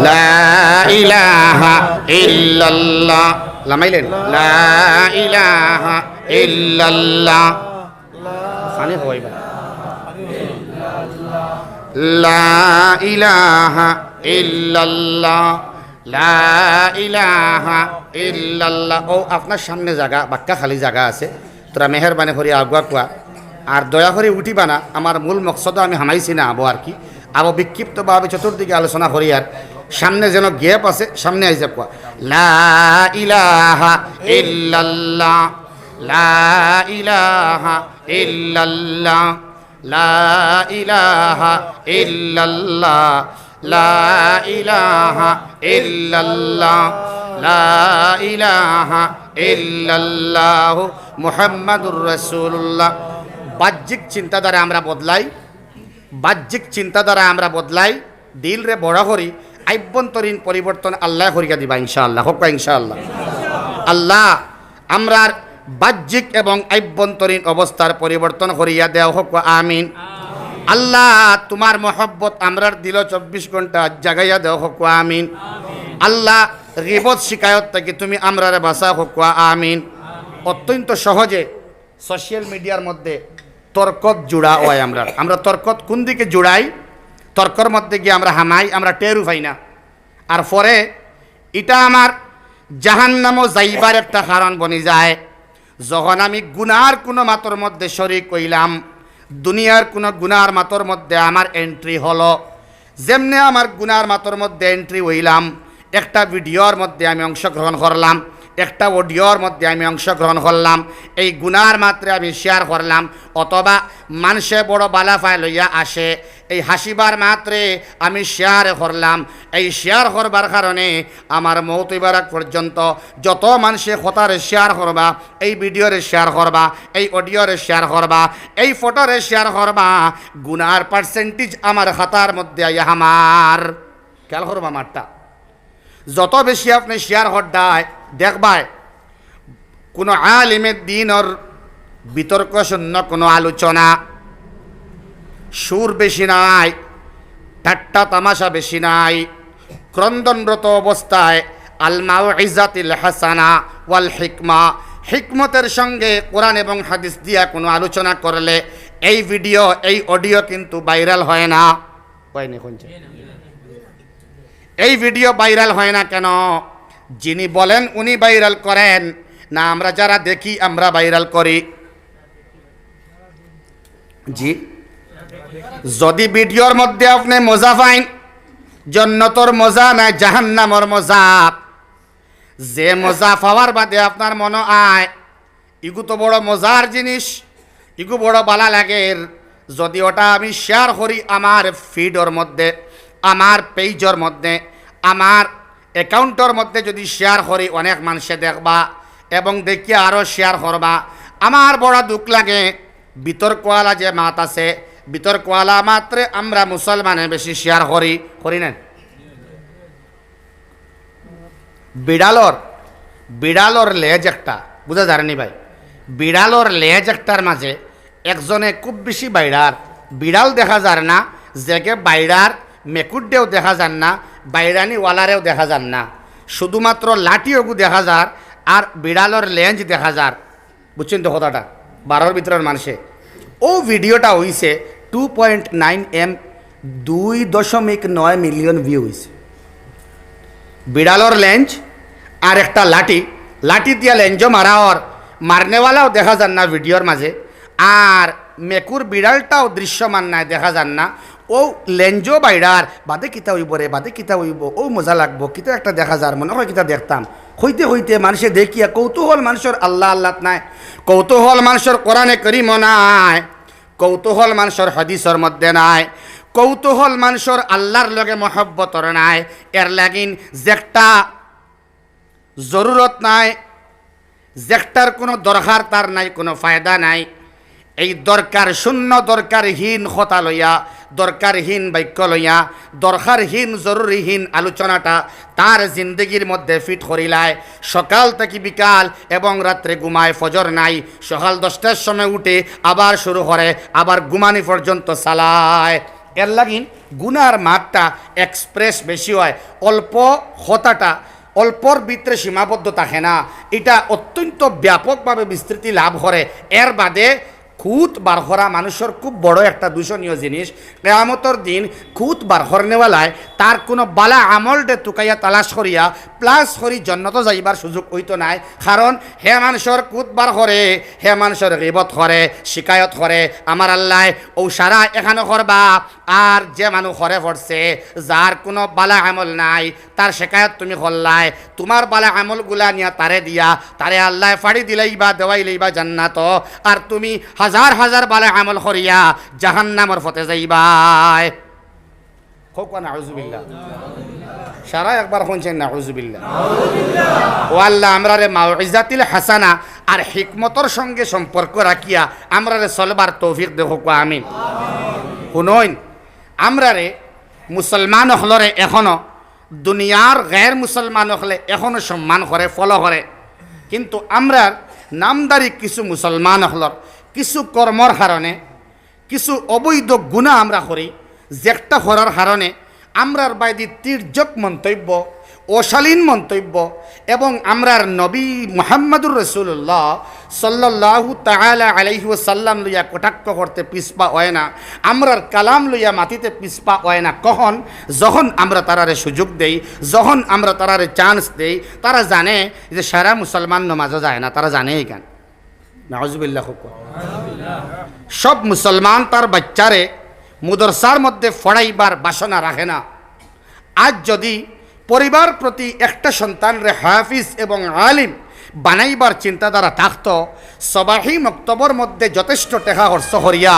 লা ইলাহা ইল্লাল্লাহ, লামাইলেন লা ইলাহা ইল্লাল্লাহ, সানি হইবা লা ইলাহা ইল্লাল্লাহ, লা ইলাহা ইল্লাল্লাহ। ও আপনার সামনে জায়গা বাক্কা খালি জায়গা আছে, তোরা মেহরবানি করে আগুয়া কুয়া আর দয়া করে উঠিবা না। আমার মূল মকসদ আমি হামাইছি না আবো আর কি, আবো বিক্ষিপ্তভাবে চতুর্দিকে আলোচনা করি। আর সামনে যেন গ্যাপ আছে, সামনে আইসা কুয়া লা ইলাহা ইল্লাল্লাহ, লা ইলাহা ইল্লাল্লাহ, লা ইলাহা ইল্লাল্লাহ, লা ইলাহা ইল্লাল্লাহ, লা ইলাহা ইল্লাল্লাহ মুহাম্মাদুর রাসূলুল্লাহ। বাহ্যিক চিন্তাধারা আমরা বদলাই, বাহ্যিক চিন্তাধারা আমরা বদলাই, দিল রে বড় করি, আভ্যন্তরীণ পরিবর্তন আল্লাহ করিয়া দিবা ইনশাআল্লাহ, হোক ইনশাআল্লাহ। আল্লাহ আমরার বাহ্যিক এবং আভ্যন্তরীণ অবস্থার পরিবর্তন করিয়া দেও, হোক আমিন। আল্লাহ তোমার মহব্বত আমরার দিল 24 ঘন্টা জাগাইয়া দেও, হোক আমিন। আল্লাহ গীবত শিকায়ত থেকে তুমি আমরারে বাঁচা, হোক আমিন। অত্যন্ত সহজে সোশ্যাল মিডিয়ার মধ্যে তর্কত জোড়া হয়। আমরা তর্কত কোন দিকে জোড়াই, তর্কর মধ্যে গিয়ে আমরা হামাই, আমরা টেরু পাই না। আর পরে এটা আমার জাহান্নামও যাইবার একটা কারণ বনি যায়। যখন আমি গুনার কোনো মাতর মধ্যে শরীক হইলাম, দুনিয়ার কোনো গুনার মাতর মধ্যে আমার এন্ট্রি হলো, যেমনে আমার গুনার মাতর মধ্যে এন্ট্রি হইলাম, একটা ভিডিওর মধ্যে আমি অংশগ্রহণ করলাম, একটা অডিওর মধ্যে আমি অংশগ্রহণ করলাম, এই গুনার মাত্রে আমি শেয়ার করলাম, অথবা মানুষে বড় বালাফায় লইয়া আসে, এই হাসিবার মাত্রে আমি শেয়ার করলাম। এই শেয়ার করবার কারণে আমার মৌত ইবারাক পর্যন্ত যত মানুষে কথারে শেয়ার করবা, এই ভিডিওরে শেয়ার করবা, এই অডিওরে শেয়ার করবা, এই ফটোরে শেয়ার করবা, গুনার পার্সেন্টেজ আমার খাতার মধ্যে আমার খেয়াল করবা। আমারটা যত বেশি আপনি শেয়ার হড্ডায় দেখবায় কোনো আলিমের দিনর বিতর্ক শূন্য কোনো আলোচনা, সুর বেশি নাই, ঠাট্টা তামাশা বেশি নাই, ক্রন্দনরত অবস্থায় আল মাউইজাতিল হাসানা ওয়াল হিকমা, হিকমতের সঙ্গে কোরআন এবং হাদিস দিয়া কোনো আলোচনা করলে এই ভিডিও এই অডিও কিন্তু ভাইরাল হয় না। হয়নি কোনছে এই ভিডিও ভাইরাল হয় না কেন? যিনি বলেন উনি ভাইরাল করেন না আমরা যারা দেখি আমরা ভাইরাল করি? জি, যদি ভিডিওর মধ্যে আপনি মজা পাইন, জন্নতর মজা না জাহান্নামর মজা, যে মজা পাওয়ার বাদে আপনার মনে আয় ইগু তো বড় মজার জিনিস, ইগু বড় ভালো লাগে, যদি ওটা আমি শেয়ার করি আমার ফিডর মধ্যে, আমার পেজর মধ্যে, আমার অ্যাকাউন্টর মধ্যে যদি শেয়ার করি অনেক মানুষে দেখবা এবং দেখিয়ে আরও শেয়ার করবা, আমার বড় দুঃখ লাগে। বিতর্কওয়ালা যে মাত আছে, বিতর্কওয়ালা মাত্রে আমরা মুসলমানে বেশি শেয়ার করি না। বিড়ালর লেজ একটা বুঝা যায়নি ভাই, বিড়ালর লেজ একটার মাঝে একজনে খুব বেশি বাইরার বিড়াল দেখা যায় না, যেকে বাইরার মেকুডেও দেখা যান না, বাইরানিওয়ালারেও দেখা যান না, শুধুমাত্র লাঠিওগু দেখা যার আর বিড়ালর লেঞ্জ দেখা যার। বুঝছেন তো কথাটা? 12 ভিতরের মানুষে ও ভিডিওটা হইছে 2.9 M 2.9 মিলিয়ন ভিউ হয়েছে। বিড়ালর লেঞ্জ আর একটা লাঠি দিয়া লেঞ্জও মারা ওর, মারনেওয়ালাও দেখা যান না ভিডিওর মাঝে, আর মেকুর বিড়ালটাও দৃশ্যমান নাই, দেখা যান না। ও লেঞ্জো বাইরার বাদে কিতা হইব রে, বাদে কিতা হইব, ও মজা লাগবো, কিতা একটা দেখা যার, মনে হয় কিতা দেখতাম। হইতে মানুষে দেখিয়া কৌতূহল মানুষের আল্লাহ নাই, কৌতূহল মানুষের কোরআনে করিম নাই, কৌতূহল মানুষের হাদিসের মধ্যে নাই, কৌতূহল মানুষের আল্লাহর লগে মহব্বতর নাই। এর লাগিন যেটা জরুরত নাই, যেটার কোনো দরকার তার নাই, কোনো ফায়দা নাই, এই দরকার শূন্য দরকারহীন কথা লইয়া, দরকারহীন বাক্য লইয়া, দরকারহীন জরুরিহীন আলোচনাটা তার জিন্দগির মধ্যে ফিট করিলায়। সকাল থেকে বিকাল এবং রাত্রে ঘুমায়, ফজর নাই, সকাল 10টার সময় উঠে আবার শুরু করে, আবার ঘুমানি পর্যন্ত চালায়। এর লাগিন গুনার মাত্রা এক্সপ্রেস বেশি হয়, অল্প হতাটা অল্পর ভিতরে সীমাবদ্ধ থাকে না, এটা অত্যন্ত ব্যাপকভাবে বিস্তৃতি লাভ করে। এর বাদে খুঁত বার করা মানুষের খুব বড় একটা দূষণীয় জিনিস। কিয়ামতের দিন খুঁত বার করনেওয়ালায় তার কোনো বালা আমলটে তুকাইয়া তালাশ করিয়া প্লাস করি জন্নত যাইবার সুযোগ হইতো নাই। কারণ হে মানুষের খুঁত বার করে, হে মানুষের গীবত করে, শিকায়ত করে, আমার আল্লাহ ও সারা এখানে করবা। আর যে মানুষ ঘরে পড়ছে, যার কোনো বালা আমল নাই, তার শিকায়ত তুমি করলাই, তোমার বালা আমলগুলা নিয়ে তারে দিয়া তারে আল্লাহ ফাড়ি দিলেই বা দেওয়াইলেই বা জান্নাত, আর তুমি হাজার হাজার বালা আমল করিয়া জাহান্নামের পথে যাইবাই। হোক নাউজুবিল্লাহ, সারা একবার শুনছেন নাউজুবিল্লাহ। ও আল্লাহ আমরারে মাউইজাতিল হাসানা আর হিকমতর সঙ্গে সম্পর্ক রাখিয়া আমরারে চলবার তৌফিক দেখ, আমিন। শুনইন, আমরারে মুসলমান হলরে এখনো দুনিয়ার গैर মুসলমান হলে এখনো সম্মান করে, ফলো করে, কিন্তু আমরার নামদারি কিছু মুসলমান হলর কিছু কর্মর কারণে কিছু অবৈধ গুনাহ আমরা করি, যেটা করার কারণে আমরার বাইদি তির্যক মন্তব্য, অশালীন মন্তব্য এবং আমরার নবী মুহাম্মদুর রাসূলুল্লাহ সাল্লাল্লাহু তাআলা আলাইহি ওয়াসাল্লাম লইয়া কটাক্ষ করতে পিছপা হয় না, আমরার কালাম লইয়া মাটিতে পিছপা হয় না। কখন? যখন আমরা তারারে সুযোগ দেই, যখন আমরা তারারে চান্স দেই। তারা জানে যে সারা মুসলমান নামাজও যায় না, তারা জানে এই গান। নাউজুবিল্লাহ। সব মুসলমান তার বাচ্চারে মুদরসার মধ্যে ফড়াইবার বাসনা রাখে না। আজ যদি পরিবার প্রতি একটা সন্তানরে হাফিজ এবং আলিম বানাইবার চিন্তাধারা থাকতো, সবাহি মক্তবর মধ্যে যথেষ্ট টেকা খরচ করিয়া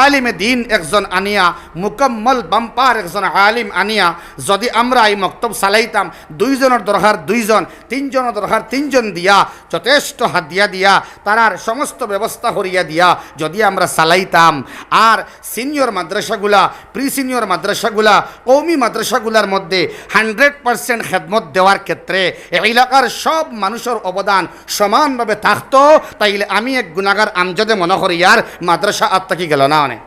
আলিমে দিন একজন আনিয়া, মুকম্মল বাম্পার একজন আলিম আনিয়া যদি আমরা এই মক্তব চালাইতাম, দুইজনের দরকার দুইজন, তিনজনের দরকার তিনজন দিয়া, যথেষ্ট হাদিয়া দিয়া, তারার সমস্ত ব্যবস্থা করিয়া দিয়া যদি আমরা চালাইতাম, আর সিনিয়র মাদ্রাসাগুলা, প্রি সিনিয়র মাদ্রাসাগুলা, কৌমি মাদ্রাসাগুলার মধ্যে 100% খেদমত দেওয়ার ক্ষেত্রে এলাকার সব মানুষের অবদান সমানভাবে থাকতো, তাইলে আমি এক গুনাহগার আমজদে মনে করি আর মাদ্রাসা আত্মা কি গেল না অনেক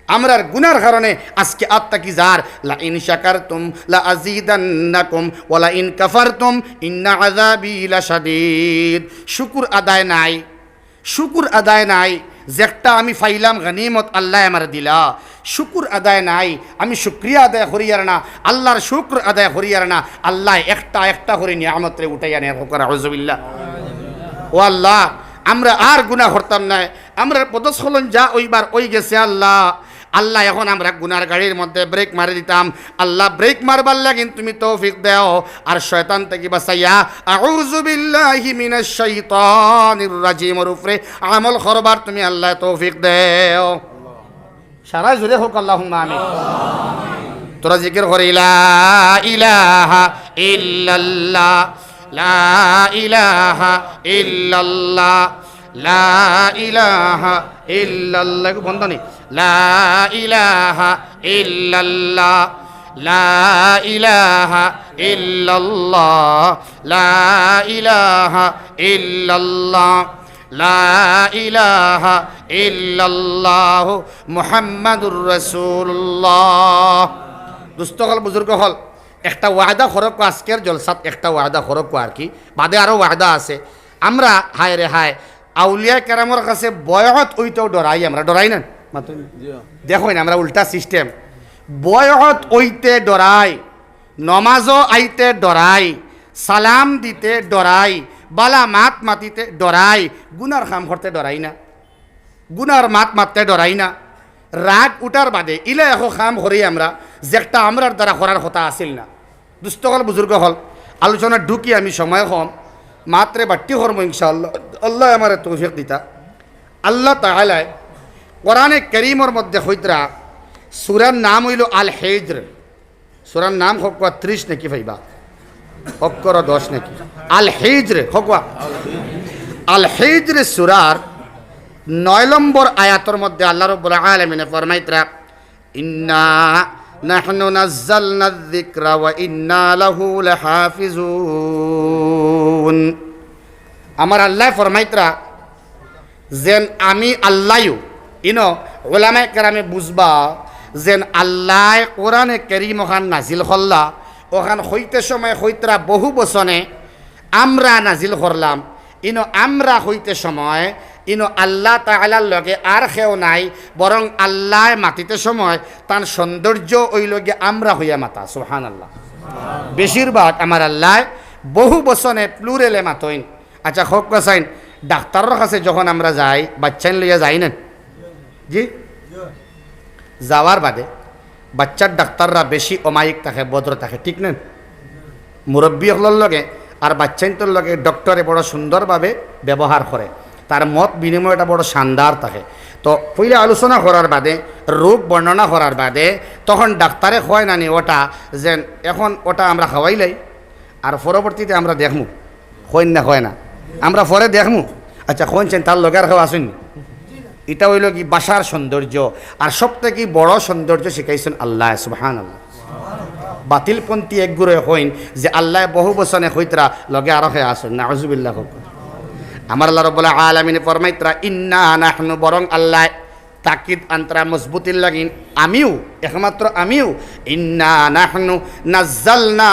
আমরার গুনার কারণে আজকে আত্মা কি যার লা ইন শাকারতুম লা আযীদান্নাকুম ওয়া লা ইন কাফারতুম ইন্না আযাবি লাশাদীদ। শুকর আদায় নাই, শুকুর আদায় নাই, যেটা আমি ফাইলাম গনিমত আল্লাহ আমার দিলা, শুকুর আদায় নাই, আমি শুক্রিয়া আদায় করিয়ার না, আল্লাহর শুক্র আদায় করিয়ার না, আল্লাহ একটা একটা করে নিয়ামতরে উঠাইয়া নেয় হোক আউযুবিল্লাহ। ও আল্লাহ, আমরা আর গুনাহ করতাম না, আমরা পদস্খলন যা ওইবার ওই গেছে আল্লাহ। আল্লাহ এখন আমরা গুনার গাড়ির মধ্যে ব্রেক মারি দিতাম, আল্লাহ ব্রেক মারবার লাগিন তুমি তৌফিক দেও, আর শয়তান থেকে বাঁচাইয়া আউযু বিল্লাহি মিনাশ শাইতানির রাজিমের উপরে আমল করবার তুমি আল্লাহ তৌফিক দেও। সারা জুড়ে হোক আল্লাহুম্মা আমিন। তোরা জিকির করে লা ইলাহা ইল্লাল্লাহ, লা ইলাহা ইল্লাল্লাহ, লা ইলাহা ইল্লাল্লাহ, বন্ধ নেই, লা ইলাহা ইল্লাল্লাহ, লা ইলাহা ইল্লাল্লাহ, লা ইলাহা ইল্লাল্লাহ, লা ইলাহা ইল্লাল্লাহ মুহাম্মাদুর রাসূলুল্লাহ। দুস্থ হল, বুজুর্গ হল, একটা ওয়াদা খরক আজকের জলসাত, একটা ওয়াদা খরক আর কি, বাদে আরও ওয়াদা আছে। আমরা হায় রে হায় আউলিয়া কেরামর কাছে বয়ত ওইটাও ডরাই, আমরা ডরাই না মাত্র দেখো না, আমরা উল্টা সিস্টেম, বয়ত ওইতে ডরাই, নমাজও আইতে ডরাই, সালাম দিতে ডরাই, বালা মাত মাতিতে ডরাই, গুনার কাম করতে ডরাই না, গুনার মাত মারতে ডরাই না, রাগ উঠার বাদে ইলা এখন কাম করি আমরা যেটা আমরার দ্বারা করার কথা আসিল না। দুস্থ হল, বুজুর্গ হল, আলোচনা ঢুকি আমি সময় কম, মাত্রে বাট্টি হরম ইনশাআল্লাহ, আল্লাহ আমার তৌফিক দিতা। আল্লাহ তাআলা কোরআনে কারীমের মধ্যে হইতরা সূরার নাম হইল আল হিজর, সূরার নাম হকওয়া 30 নাকি ভাইবা, অক্ষর 10 নাকি, আল হিজর হকওয়া, আল হিজর সূরার 9 নম্বর আয়াতের মধ্যে আল্লাহ রাব্বুল আলামিন ফরমাইতরা ইন্না নাহনু নাযালনা যিকরা ওয়া ইন্না লাহু লাহাফিজুন। আমার আল্লাহ ফরমাইতরা যেন আমি আল্লাহও ইনো ওলামায়ে কেরামে বুঝবা যেন আল্লাহ কোরআনে কারীম ওখান নাজিল করলা, ওখান হইতে সময় হইতরা বহু বচনে আমরা নাজিল করলাম, ইনো আমরা হইতে সময় ইনো আল্লাহ তাআলার লগে আর কেউ নাই, বরং আল্লাহ মাতিতে সময় তার সৌন্দর্য ওই লগে আমরা হইয়া মাতা। সুবহানাল্লাহ। বেশিরভাগ আমার আল্লাহ বহু বচনে প্লুরেলে মাতইন। আচ্ছা হোক কাছাইন, ডাক্তারের কাছে যখন আমরা যাই, বাচ্চান লইয়া যাই না জি, যাওয়ার বাদে বাচ্চার ডাক্তাররা বেশি অমায়িক থাকে, ভদ্র থাকে, ঠিক না? মুরব্বী হলর লগে আর বাচ্চাইনটোর লগে ডক্টরে বড় সুন্দরভাবে ব্যবহার করে, তার মত বিনিময়টা বড় শানদার থাকে। তো পইলে আলোচনা করার বাদে, রোগ বর্ণনা করার বাদে, তখন ডাক্তারে হয় না নি ওটা যে এখন ওটা আমরা খাওয়াইলাই, আর পরবর্তীতে আমরা দেখমু হইন না হয় না, আমরা পরে দেখমু। আচ্ছা কইছেন তার লগে আর কেউ আসুন, এটা হইল কি বাসার সৌন্দর্য, আর সব থেকে বড় সৌন্দর্য শিখাইছেন আল্লাহ। সুবহানাল্লাহ। বাতিলপন্থী একগুড়ে হইন যে আল্লাহ বহু বচনে হইতরা লগে আরো হে আসুন, নাউজুবিল্লাহ। আমার আল্লাহ রাব্বুল আলামিন ফরমাইতরা ইন্না নাহনু, বরং আল্লাহ তাকিদ আন্তরা মজবুতির লাগিন, আমিও একমাত্র আমিও, ইন্না নাহনু নাযালনা,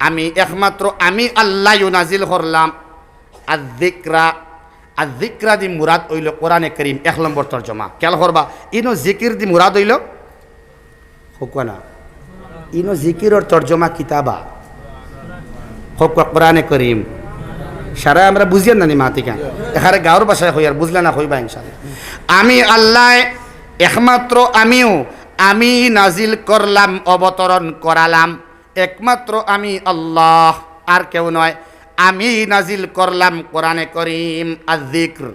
আমি একমাত্র আমি আল্লাহও নাজিল করলাম আয-যিকরা। আয-যিকরা দি মুরাদ হইল কোরআনে কারীম, 1 নম্বর তরজমা খেয়াল করবা। ইনো জিকির দি মুরাদ হইল হোকা না, ইনো জিকিরর তরজমা কিতাবা হোকা কোরআনে কারীম। সারা আমরা বুঝিয়েন না নি মাতিকা এখানে গাঁর বাসায় হই আর বুঝলে না হইবা ইনশাআল্লাহ। আমি আল্লাহ একমাত্র আমিও, আমি নাজিল করলাম, অবতরণ করালাম, একমাত্র আমি আল্লাহ, আর কেউ নয়। আমি নাজিল করলাম কোরআনে কারীম আয-যিকর।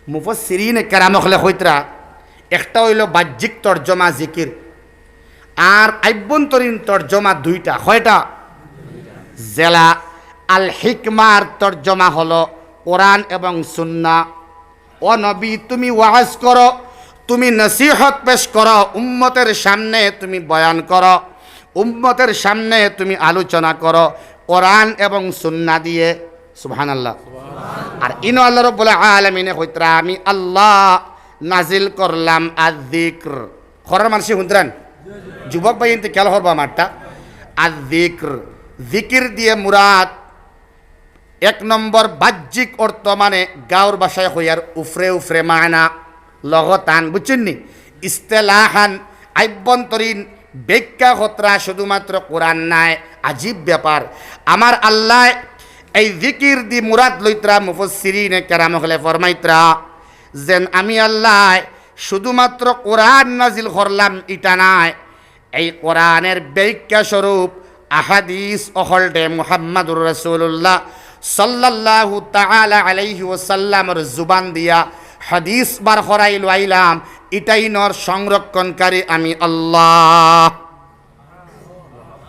মুফাসসিরিনে কেরাম হলে হইতরা একটা হইল বাহ্যিক তর্জমা জিকির, আর আভ্যন্তরীণ তর্জমা দুইটা। কয়টা? জেলা। আল হিকমার তর্জমা হলো কোরআন এবং সুন্নাহ। ও নবী, তুমি ওয়াজ করো, তুমি নসিহত পেশ করো, উম্মতের সামনে তুমি বয়ান করো, উম্মতের সামনে তুমি আলোচনা করো কোরআন এবং সুন্নাহ দিয়ে। সুবহানাল্লাহ। আর ইনো আল্লাহ রাব্বুল আলামিনে কইতরা আমি আল্লাহ নাজিল করলাম আয-যিকর। খরার মানুষ শুনতেন, যুবক ভাই ইনতে খেয়াল করবা মারটা। আয-যিকর, জিকির দিয়ে মুরাদ এক নম্বর বাহ্যিক অর্থ, মানে গাঁর ভাষায় হইয়ার উফরে উফরে মানা লগতান, বুঝছেন নি? ইস্তেলাহান আভ্যন্তরীণ ব্যাখ্যা হতরা শুধুমাত্র কোরআন নাই। আজীব ব্যাপার, আমার আল্লাহ এই জিকির দি মুরাদ লইত্রা মুফাসসিরিনে কেরাম হলে ফরমাইত্রা যেন আমি আল্লাহ শুধুমাত্র কোরআন নাজিল করলাম ইটা নাই, এই কোরআনের ব্যাখ্যা স্বরূপ আহাদিস অহলডে মুহাম্মাদুর রাসূলুল্লাহ সাল্লাল্লাহু তাআলা আলাইহি ওয়াসাল্লামের জুবান দিয়া হাদিস বার করাই লইলাম। এটাই নর সংরক্ষণকারী আমি আল্লাহ।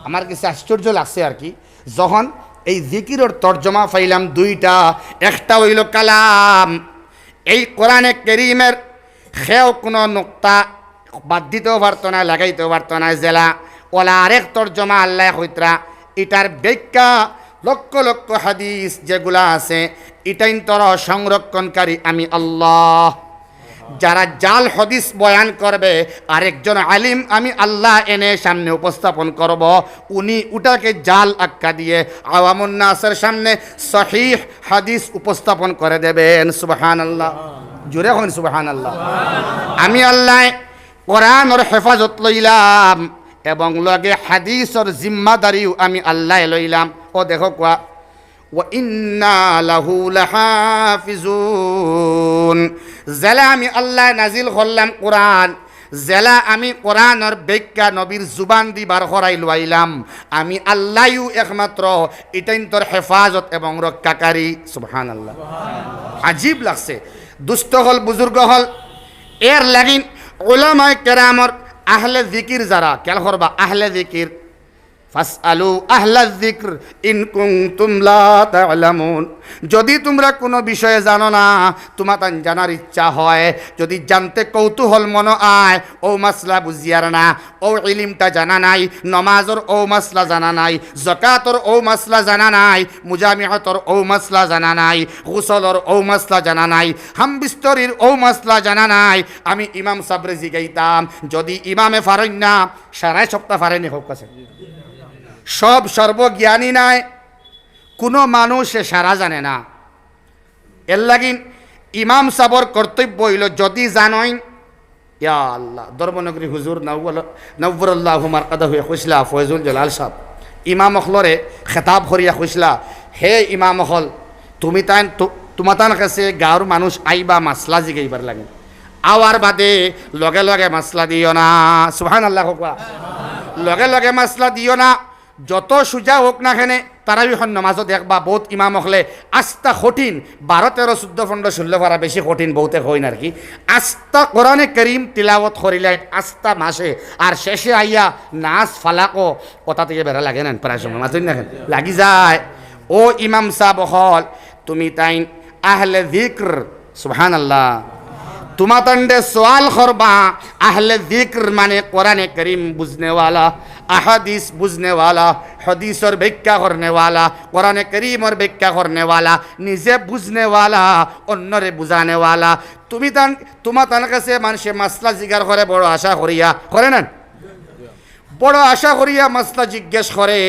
আমার কাছে আশ্চর্য লাগছে আর কি, যখন এই জিকিরের তর্জমা পাইলাম দুইটা। একটা হইল কালাম, এই কোরআনে কারীমের খেও কোনো নুক্তা বাদ দিতেও পারতো না, লাগাইতেও পারতো না জেলা। ওলা আরেক তর্জমা আল্লাহ হইতরা এটার ব্যাখ্যা লক্ষ লক্ষ হাদিস যেগুলা আছে এটাই তোর সংরক্ষণকারী আমি আল্লাহ। যারা জাল হাদিস বয়ান করবে, আরেকজন আলিম আমি আল্লাহ এনে সামনে উপস্থাপন করব, উনি ওটাকে জাল আক্কা দিয়ে আওয়ামুন নাসের সামনে সহিহ হাদিস উপস্থাপন করে দেবেন। সুবহানাল্লাহ, জোরে হন সুবহানাল্লাহ। আমি আল্লাহ কোরআনের হেফাজত লইলাম এবং লগে হাদিসের জিম্মাদারিও আমি আল্লাহ লইলাম। ও দেখো কোয়া ওয়া ইন্না লাহু লাহাফিজুন, জেলা আমি আল্লাহ নাজিল করলাম কোরআন, জেলা আমি কোরআনের ব্যাখ্যা নবীর জুবান দিবার করাই লইলাম। আমি আল্লাহও একমাত্র এটাই তোর হেফাজত এবং রক্ষাকারী। সুবহানাল্লাহ, আজীব লাগছে। দুস্থ হল বুজুর্গ হল, এর লাগিন উলামায়ে কেরামর আহলে জিকির যারা, খেয়াল করবা আহলে জিকির, ফাসআলু আহলা যিকর ইন কুনতুম লা তা'লামুন। যদি তোমরা কোনো বিষয়ে জানো না, তোমার জানার ইচ্ছা হয়, যদি জানতে কৌতূহল মনে আয়, ও মাসলা বুঝিয়ার না, ও ইলিমটা জানা নাই, নমাজর ও মাসলা জানা নাই, যাকাতর ও মাসলা জানা নাই, মুজামিহাতর ও মাসলা জানা নাই, গুসলর ও মাসলা জানা নাই, হামবিস্তরির ও মাসলা জানা নাই, আমি ইমাম সাবরে জিগাইতাম। যদি ইমামে ফারেন না, সারা সপ্তাহ ফারেনি হোক আছে, সব সর্বজ্ঞানী নাই, কোনো মানুষ সারা জানে না। এর লাগিন ইমাম সাবর কর্তব্য হইল যদি জানইন, ইয়া আল্লাহ ধর্মনগরী হুজুর নব্বরুল্লাহ মারকাদাহু খুশলা ফয়জুল জালাল সাহেব ইমাম অখলরে খেতাব করিয়া খুশলা, হে ইমাম অখল, তুমি তাই তোমার কাছে গাঁৱৰ মানুষ আইবা মাসলা জিগাইবার লাগে, আওয়ার বাদে লগে লগে মাসলা দিও না। সুবহানাল্লাহ, লগে লগে মাসলা দিও না। যত সোজা হোক না খেনে তারাবিহর নমাজও দেখবা বহুত ইমাম হলে আস্তা কঠিন, 12, 13, 14, 15, 16 পারা বেশি কঠিন বহুতে হইন আর কি। আস্তা কোরআনে করিম তিলাওয়াত করিলে আস্তা মাসে, আর শেষে আইয়া নাচ ফালাকো কথা থেকে বেড়া লাগে না, প্রায় সময় মাতুন না লাগি যায়। ও ইমাম সাহেব হল, তুমি তাই আহলে যিকর, সুবহানাল্লাহ, তোমার তন্ডে সওয়াল করবা। আহলে যিকর মানে কোরআনে করিম বুঝনে वाला, अहादीस बुझने वाला, हदीस और व्याख्या करने वाला, कुरान करीम और व्याख्या करने वाला, निजे बुझने वाला, अन्नरे बुझाने वाला। तुम्हार काছে মানুষে মাসলা জিজ্ঞাসা করে বড় আশা করিয়া করে না, বড় আশা করিয়া মাসলা জিজ্ঞেস করে,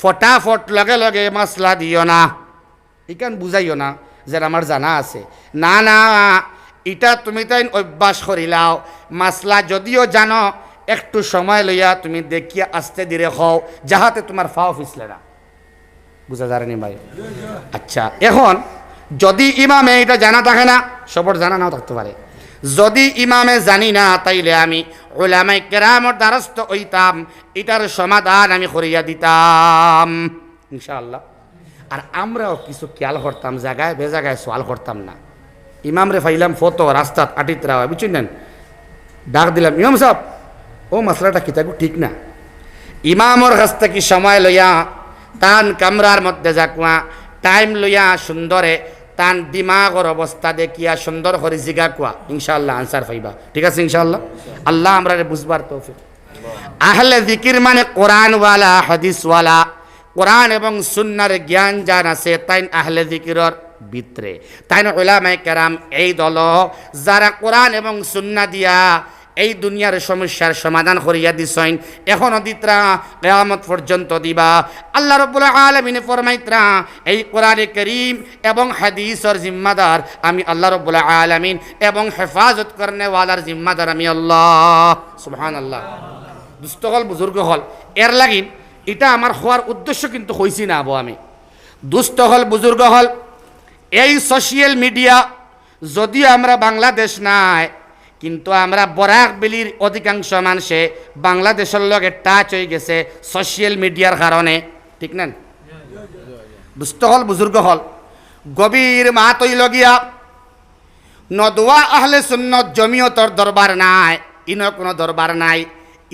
ফটাফট লগে লগে মাসলা দিও না, ইকান বুঝাইও না যে আমার জানা আছে। না না, এটা তুমি তাই অভ্যাস করিলাও। মাসলা যদিও জানো, একটু সময় লইয়া তুমি দেখিয়া আস্তে ধীরে হও, যাহাতে তোমার ফাও ফিসলে না। বুঝা যায়নি ভাই? আচ্ছা, এখন যদি ইমামে এটা জানা থাকে না, সবর জানা নাও থাকতে পারে, যদি ইমামে জানি না, তাইলে আমি উলামায়ে কেরামর দ্বারস্থ হইতাম, এটার সমাধান আমি করিয়া দিতাম ইনশাআল্লাহ। আর আমরাও কিছু খেয়াল করতাম, জায়গায় বেজায়গায় সওয়াল করতাম না। ইমাম রে ফাইলাম ফটো রাস্তাত আটিতরা হয়, বুঝছেন, ডাক দিলাম, ইমাম সাহেব ও মশলাটা কিতাবু ঠিক না। ইমামর কাছ থেকে সময় লইয়া তান কামরার মধ্যে যাকুয়া টাইম লইয়া সুন্দরে তান দিমাগর অবস্থা দেখিয়া সুন্দর করে জিগা কুয়া, ইনশাআল্লাহ আনসার পাইবা। ঠিক আছে ইনশাআল্লাহ। আল্লাহ আমরা বুঝবার তৌফিক। আহলে জিকির মানে কোরআনওয়ালা, হাদিসওয়ালা, কোরআন এবং সুন্নার জ্ঞান যান আছে তাই আহলে জিকিরর ভিতরে। তাই উলামায়ে কেরাম এই দল যারা কোরআন এবং সুন্না দিয়া এই দুনিয়ার সমস্যার সমাধান করিয়া দিছেন, এখনো দিতরা কিয়ামত পর্যন্ত দিবা। আল্লাহ রাব্বুল আলামিন ফরমাইতরা এই কোরআনে কারীম এবং হাদিসের জিম্মাদার আমি আল্লাহ রাব্বুল আলামিন এবং হেফাজত করনে ওয়ালার জিম্মাদার আমি আল্লাহ। সুবহানাল্লাহ। দুস্থ হল বুজুর্গ হল এর লাগিন এটা আমার হওয়ার উদ্দেশ্য কিন্তু হইছি না আবো আমি। দুস্থ হল বুজুর্গ হল এই সোশ্যাল মিডিয়া যদিও আমরা বাংলাদেশ নাই, কিন্তু আমরা বরাক বেলির অধিকাংশ মানুষে বাংলাদেশের লগে টাচ হয়ে গেছে সোশ্যাল মিডিয়ার কারণে। ঠিক না? দুস্থ হল বুজুর্গ হল গভীর মাতই লগিয়া নদওয়া আহলে সুন্নত জমিয়তর দরবার নাই, ইনো কোনো দরবার নাই,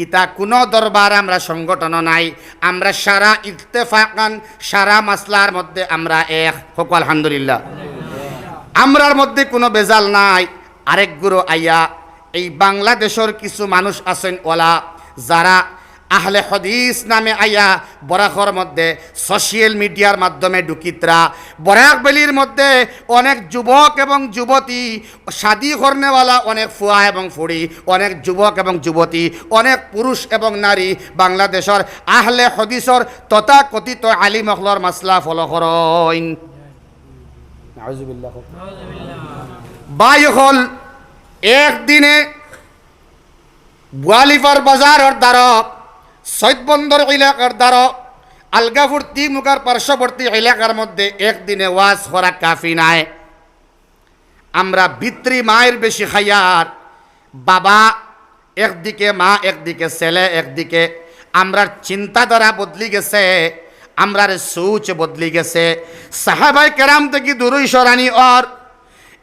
ইতা কোনো দরবার আমরা সংগঠন নাই। আমরা সারা ইত্তেফাকান সারা মাসলার মধ্যে আমরা এক হক আলহামদুলিল্লাহ। আমরার মধ্যে কোনো বেজাল নাই। আরেক গুরু আইয়া এই বাংলাদেশের কিছু মানুষ আছেন ওলা যারা আহলে হাদিস নামে আইয়া বরাকর মধ্যে সোশ্যাল মিডিয়ার মাধ্যমে ঢুকিতরা। বরাক বেলির মধ্যে অনেক যুবক এবং যুবতী, শাদি করনেওয়ালা অনেক ফুয়া এবং ফুড়ি, অনেক যুবক এবং যুবতী, অনেক পুরুষ এবং নারী বাংলাদেশের আহলে হাদিসর তথাকথিত আলিম হলর মাসলা ফলো করেন। বাই হল একদিনে বুয়ালিফার বাজারের দ্বারা সৈয়দবন্দর এলাকার দ্বারা আলগাপুর তিমুকার পার্শ্ববর্তী এলাকার মধ্যে একদিনে ওয়াজ করা কাফি নাই। আমরা বিত্রি মায়ের বেশি খাইয়ার, বাবা একদিকে, মা একদিকে, ছেলে একদিকে। আমরার চিন্তাধারা বদলি গেছে, আমরার সোচ বদলি গেছে। সাহাবাই কেরাম থেকে দূরই সরানি অর,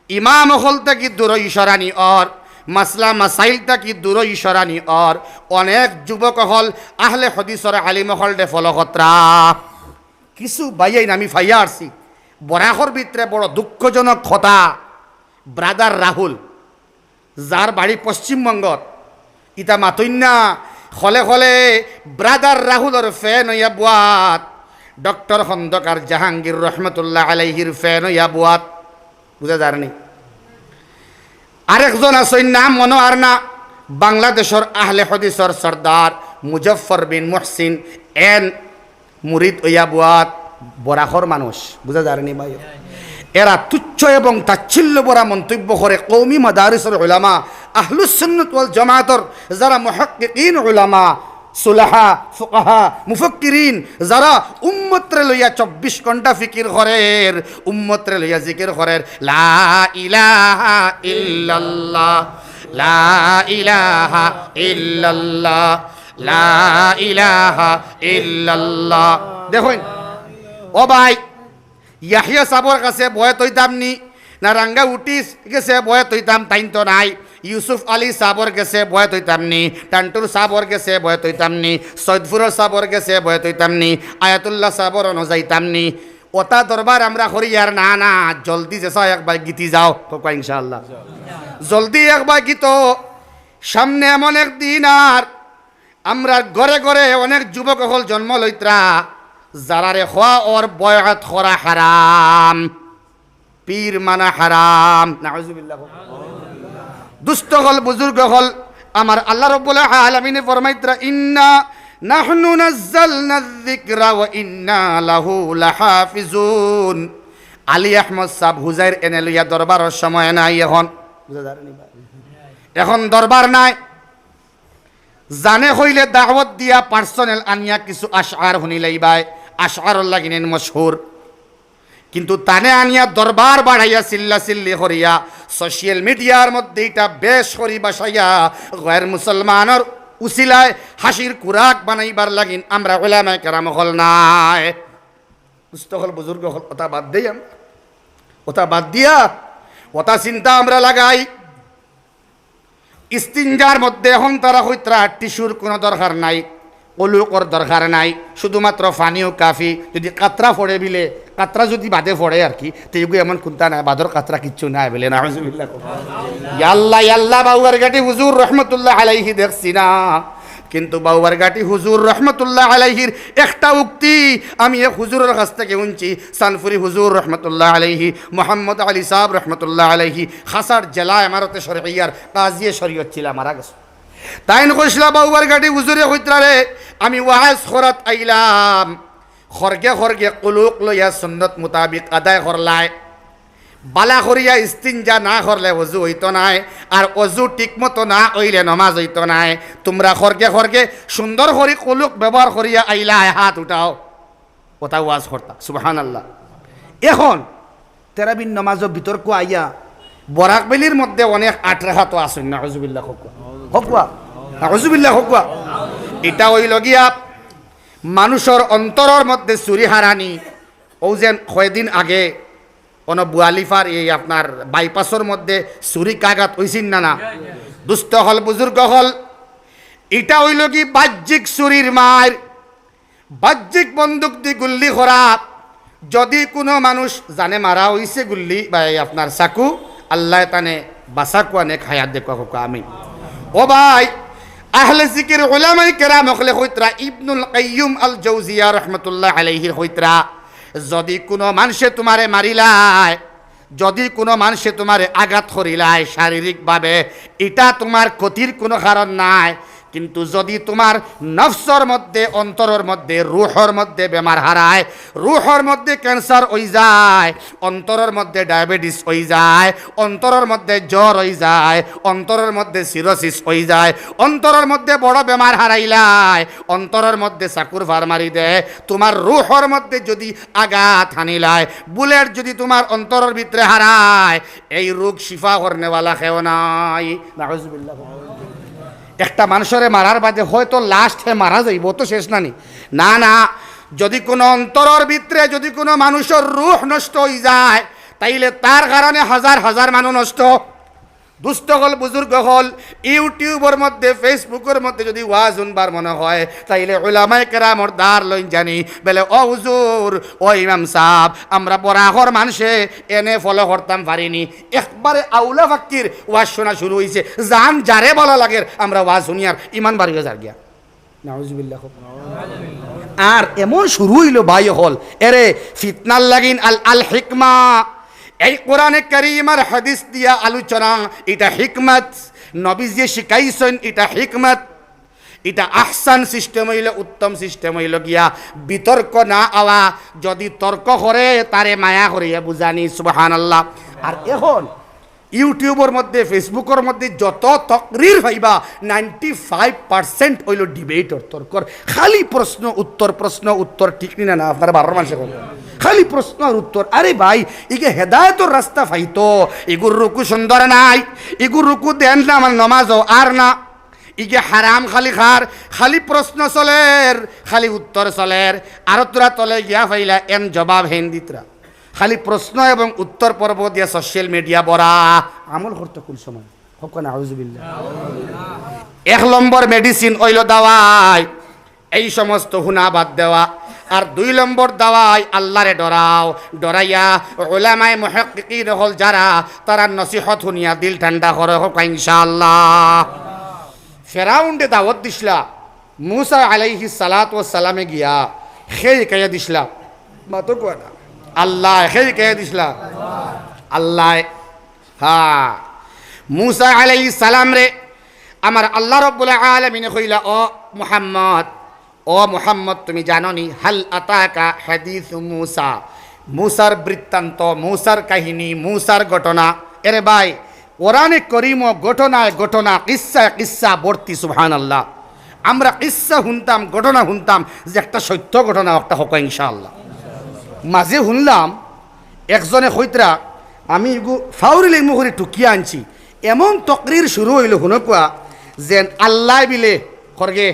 ইমাম হল থেকে দূরই সরানি অর, মাসলা মাসাইল তাকি দূরই সরানি অর। অনেক যুবক হল আহলে হাদিসর আলিম হল ডে ফলকত্রা কিছু বাইয়াইন আমি ফাইয়া আসছি। বরাকর ভিতরে বড় দুঃখজনক কথা, ব্রাদার রাহুল যার বাড়ি পশ্চিমবঙ্গত, ইতা মাতন্যা হলে হলে ব্রাদার রাহুলর ফ্যান হইয়া বুয়াত, ডক্টর খন্দকার জাহাঙ্গীর রহমতুল্লাহ আলাইহির ফ্যান হইয়া বুয়াত। বুঝা যায়নি? আরেকজন আছেন নাম মনে আর না, বাংলাদেশের আহলে হাদিসের সর্দার মুজফর বিন মুহসিন এন মুরিদ ওয়া বুয়াত, বরাকর মানুষ। বুঝা যায়নি ভাই? এরা তুচ্ছ এবং তাচ্ছিল্য ভরা মন্তব্য করে কওমি মাদারিসের উলামা, আহলুস সুন্নাত ওয়াল জামাতের যারা মুহাক্কিকিন উলামা, সুলাহা, ফুকাহা, মুফাক্কিরিন যারা উম্মতরে লইয়া 24 ঘন্টা ফিকির করের, উম্মতরে লইয়া জিকির করের, লা ইলাহা ইল্লাল্লাহ, লা ইলাহা ইল্লাল্লাহ, লা ইলাহা ইল্লাল্লাহ। দেখুন ও ভাই, ইয়াহিয়া সাবর কাছে বয়ে তৈতাম নি, না রাঙ্গা উঠিস গেছে বয়ে তৈতাম, তাইন তো নাই। ইউসুফ আলী সাবর গেছে বয়ে তৈতাম নি, টান্টুর সাবর গেছে বয়ে তৈতাম নি, সৈয়দপুরের সাবর গেছে বয়ে তৈতাম নি, আয়াতুল্লাহ সাবর অনুযাইতাম নি। ওটা দরবার আমরা করি আর না না, জলদি যেসা একবার গীতি যাও কোকা ইনশাআল্লাহ, জলদি একবার গীত। সামনে এমন একদিন আর আমরা ঘরে ঘরে অনেক যুবক হল জন্ম লইত্রা যারারে হওয়া ওর বয়াত করা হারাম, পীর মানা হারাম। নাউজুবিল্লাহ। দুস্থ হল বুজুর্গ হল আমার আল্লাহ রাব্বুল আলামিন ফরমাইতরা ইন্না নাহনু নাযালনা যিকরা ওয়া ইন্না লাহু লাহাফিজুন। আলী আহমদ সাহেব হুজাইর এনে লইয়া দরবারের সময় নাই এখন। এখন দরবার নাই, জানে হইলে দাওয়াত দিয়া পার্সোনাল আনিয়া কিছু আশআর শুনিলাইবাই, আশআর লাগিনেন মশহুর। কিন্তু তানে আনিয়া দরবার বাড়াইয়া চিল্লা চিল্লি করিয়া সোশ্যাল মিডিয়ার মধ্যে এটা বেশ করি বাসাইয়া গैर মুসলমানের উসিলায় হাসির কুরাক বানাইবার লাগিন আমরা উলামায়ে কেরাম হল নাই। মুস্তহল বুজুর্গ হল ওটা বাদ দেই, ওটা বাদ দিয়া ওটা চিন্তা আমরা লাগাই। ইস্তিনজার মধ্যে এখন তারা হইতরা টিস্যুর কোনো দরকার নাই, কলুকর দরকার নাই, শুধুমাত্র পানিও কাফি। যদি কাতরা ফোড়ে বিলে, কাতরা যদি বাদে ফোড়ে আর কি, তো এগুলো এমন খুনতা নাই, বাদর কাতরা কিচ্ছু নাই বলে না। ইয়াল্লা ইয়াল্লা বাউয়ার গাটি হুজুর রহমতুল্লাহ আলাইহি দেখছি না, কিন্তু বাউয়ার গাটি হুজুর রহমতুল্লাহ আলাইহির একটা উক্তি আমি এক হুজুরের কাছ থেকে শুনছি। সানফুরি হুজুর রহমতুল্লাহ আলাইহি, মোহাম্মদ আলী সাহেব রহমতুল্লাহ আলাইহি খাসার জেলা এমারতে শরঈয়ার কাজিয়ে শরীয়ত ছিল, মারা গেছে। তাই নকশলা বাউয়ার গাটি হুজুরে হইতরা রে, আমি ওয়াজ খরাত আইলাম, খরগে খরগে কুলুক লইয়া সুন্নত মোতাবিক আদায় করলায়, বালা করিয়া ইস্তিনজা না করলে অজু হইতো নাই, আর অজু ঠিকমতো না হইলে নমাজ হইতো নাই। তোমরা খরগে খরগে সুন্দর করে কুলুক ব্যবহার করিয়া আইলায়, হাত উঠাও, কথা ওয়াজ করতা সুবহানাল্লাহ। এখন তেরাবিন নমাজের বিতর্ক আইয়া বরাকবেলির মধ্যে অনেক আটরাহা তো আসেন না, হজুবিল্লাহ হকুয়া হজুবিল্লাহ হকুয়া। এটা হইল গিয়া মানুষের অন্তরের মধ্যে চুরি হারানি। ও যেন কয়দিন আগে কোনো বুয়ালিফার এই আপনার বাইপাসের মধ্যে চুরি কাগাত হইছিন না, না দুস্থ হল বুজুর্গ হল। এটা হইল কি বাহ্যিক চুরির মার, বাহ্যিক বন্দুক দি গুল্লি করা। যদি কোনো মানুষ জানে মারা হইছে গুল্লি বা আপনার চাকু, আল্লাহ তানে বাসাকু অনেক হায়াত দেখুক আমি। ও ভাই আহলে জিকির উলামায়ে কেরাম হকলে হইতরা, ইবনুল কাইয়্যুম আল জাওজিয়া রাহমাতুল্লাহ আলাইহির হইতরা, যদি কোনো মানুষে তোমারে মারিলায়, যদি কোনো মানুষে তোমারে আঘাত করিলায় শারীরিকভাবে, এটা তোমার ক্ষতির কোনো কারণ নাই। কিন্তু যদি তোমার নফসর মধ্যে, অন্তরের মধ্যে, রুহর মধ্যে বেমার হারায়, রুহর মধ্যে ক্যান্সার হয়ে যায়, অন্তরের মধ্যে ডায়াবেটিস হয়ে যায়, অন্তরের মধ্যে জ্বর হয়ে যায়, অন্তরের মধ্যে সিরোসিস হয়ে যায়, অন্তরের মধ্যে বড় বেমার হারাইলায়, অন্তরের মধ্যে চাকুর ভার মারি দেয়, তোমার রুহর মধ্যে যদি আঘাত হানিলায়, বুলেট যদি তোমার অন্তরের ভিতরে হারায়, এই রোগ শিফা করনেওয়ালা কেউ নাই। নাউজুবিল্লাহ। একটা মানুষের মারার বাদে হয়তো লাস্ট হে মারা যাইব, তো শেষ নানি না, না। যদি কোনো অন্তরের ভিতরে যদি কোনো মানুষের রুহ নষ্ট হয়ে যায়, তাইলে তার কারণে হাজার হাজার মানুষ নষ্ট। দুস্থ হল বুজুর্গ হল, ইউটিউবের মধ্যে ফেসবুকের মধ্যে যদি ওয়াজ শুনবার মনে হয়, তাইলে উলামায়ে কেরামর দ্বার লইন জানি বলে, ও হুজুর, ও ইমাম সাহেব, আমরা বরাহর মানুষে এনে ফলো করতাম পারিনি, একবারে আউলা ফাক্কির ওয়াজ শোনা শুরু হয়েছে, জান যারে বলা লাগে আমরা ওয়াজ শুনি আর ইমান বাড়িয়ে যার গিয়া। নাউজুবিল্লাহ। আর এমন শুরু হইল ভাই হল, এরে ফিতনার লাগিন আল আল হিকমা, এই কোরআনে কারীমের হাদিস দিয়া আলোচনা, এটা হিকমত, নবীজি শিখাইছেন, এটা হিকমত, এটা আহসান সিস্টেম হইল, উত্তম সিস্টেম হইল গিয়া বিতর্ক না আওয়া, যদি তর্ক করে তারে মায়া করিয়া বুঝানি সুবহানাল্লাহ। আর এখন ইউটিউবের মধ্যে, ফেসবুকের মধ্যে যত তকরির হইবা 95% হইল ডিবেটর, তর্কর, খালি প্রশ্ন উত্তর, প্রশ্ন উত্তর, ঠিক না না আপনারা 12 মাসে খালি প্রশ্ন আর উত্তর। আরে ভাই, ইগে হেদায়তর রাস্তা ফাইতো, এগুর রুকু সুন্দর নাই, এগুর রুকু দেন না আমার নমাজ আর না, ইগে হারাম খালি খার, খালি প্রশ্ন চলের, খালি উত্তর চলের, আর তোরা তলে গিয়া ফাইলা এন জবাব হিন্দিতরা, খালি প্রশ্ন এবং উত্তর পর্ব দিয়া সোশ্যাল মিডিয়া বড়া আমল করতে কোন সময় হোক না। আউযুবিল্লাহ। 1 নম্বর মেডিসিন হইল দাওয়াই, এই সমস্ত হুনা বাদ দেওয়া। আর 2 নম্বর দাওয়াই আল্লাহরে ডরাও, ডরাইয়া উলামায়ে মুহাক্কিকিন হল যারা, তারা নসিহত শুনিয়া দিল ঠান্ডা করে হোক ইনশাআল্লাহ। ফেরাউন্ডে দাওয়াত দিছলা, মুসা আলাইহিস সালাতু ওয়াস সালামে গিয়া খেই কাইয়া দিছলা, মাতো কোনা আল্লাহ খেই কাইয়া দিছলা আল্লাহ। হ্যাঁ, মুসা আলাইহিস সালাম রে আমার আল্লাহ রাব্বুল আলামিন কইলা, ও মুহাম্মদ, ও মুহাম্মদ, তুমি জানো নি হাল আতাকা হাদিস মুসা, মুসার বৃত্তান্ত, মুসার কাহিনী, মুসার ঘটনা। এরে ভাই, কোরআনে কারীম ঘটনায় ঘটনা, কিচ্ছা কিচ্ছা ভর্তি সুবহানাল্লাহ। আমরা কিচ্ছা শুনতাম, ঘটনা শুনতাম, যে একটা সত্য ঘটনা একটা হোক ইনশাআল্লাহ। মাঝে শুনলাম একজনে কইতরা, আমি ফাউরিলে মুখরে টুকিয়া আনছি, এমন তকরির শুরু হইল শুনকুয়া যেন আল্লাহ বিলে খরগে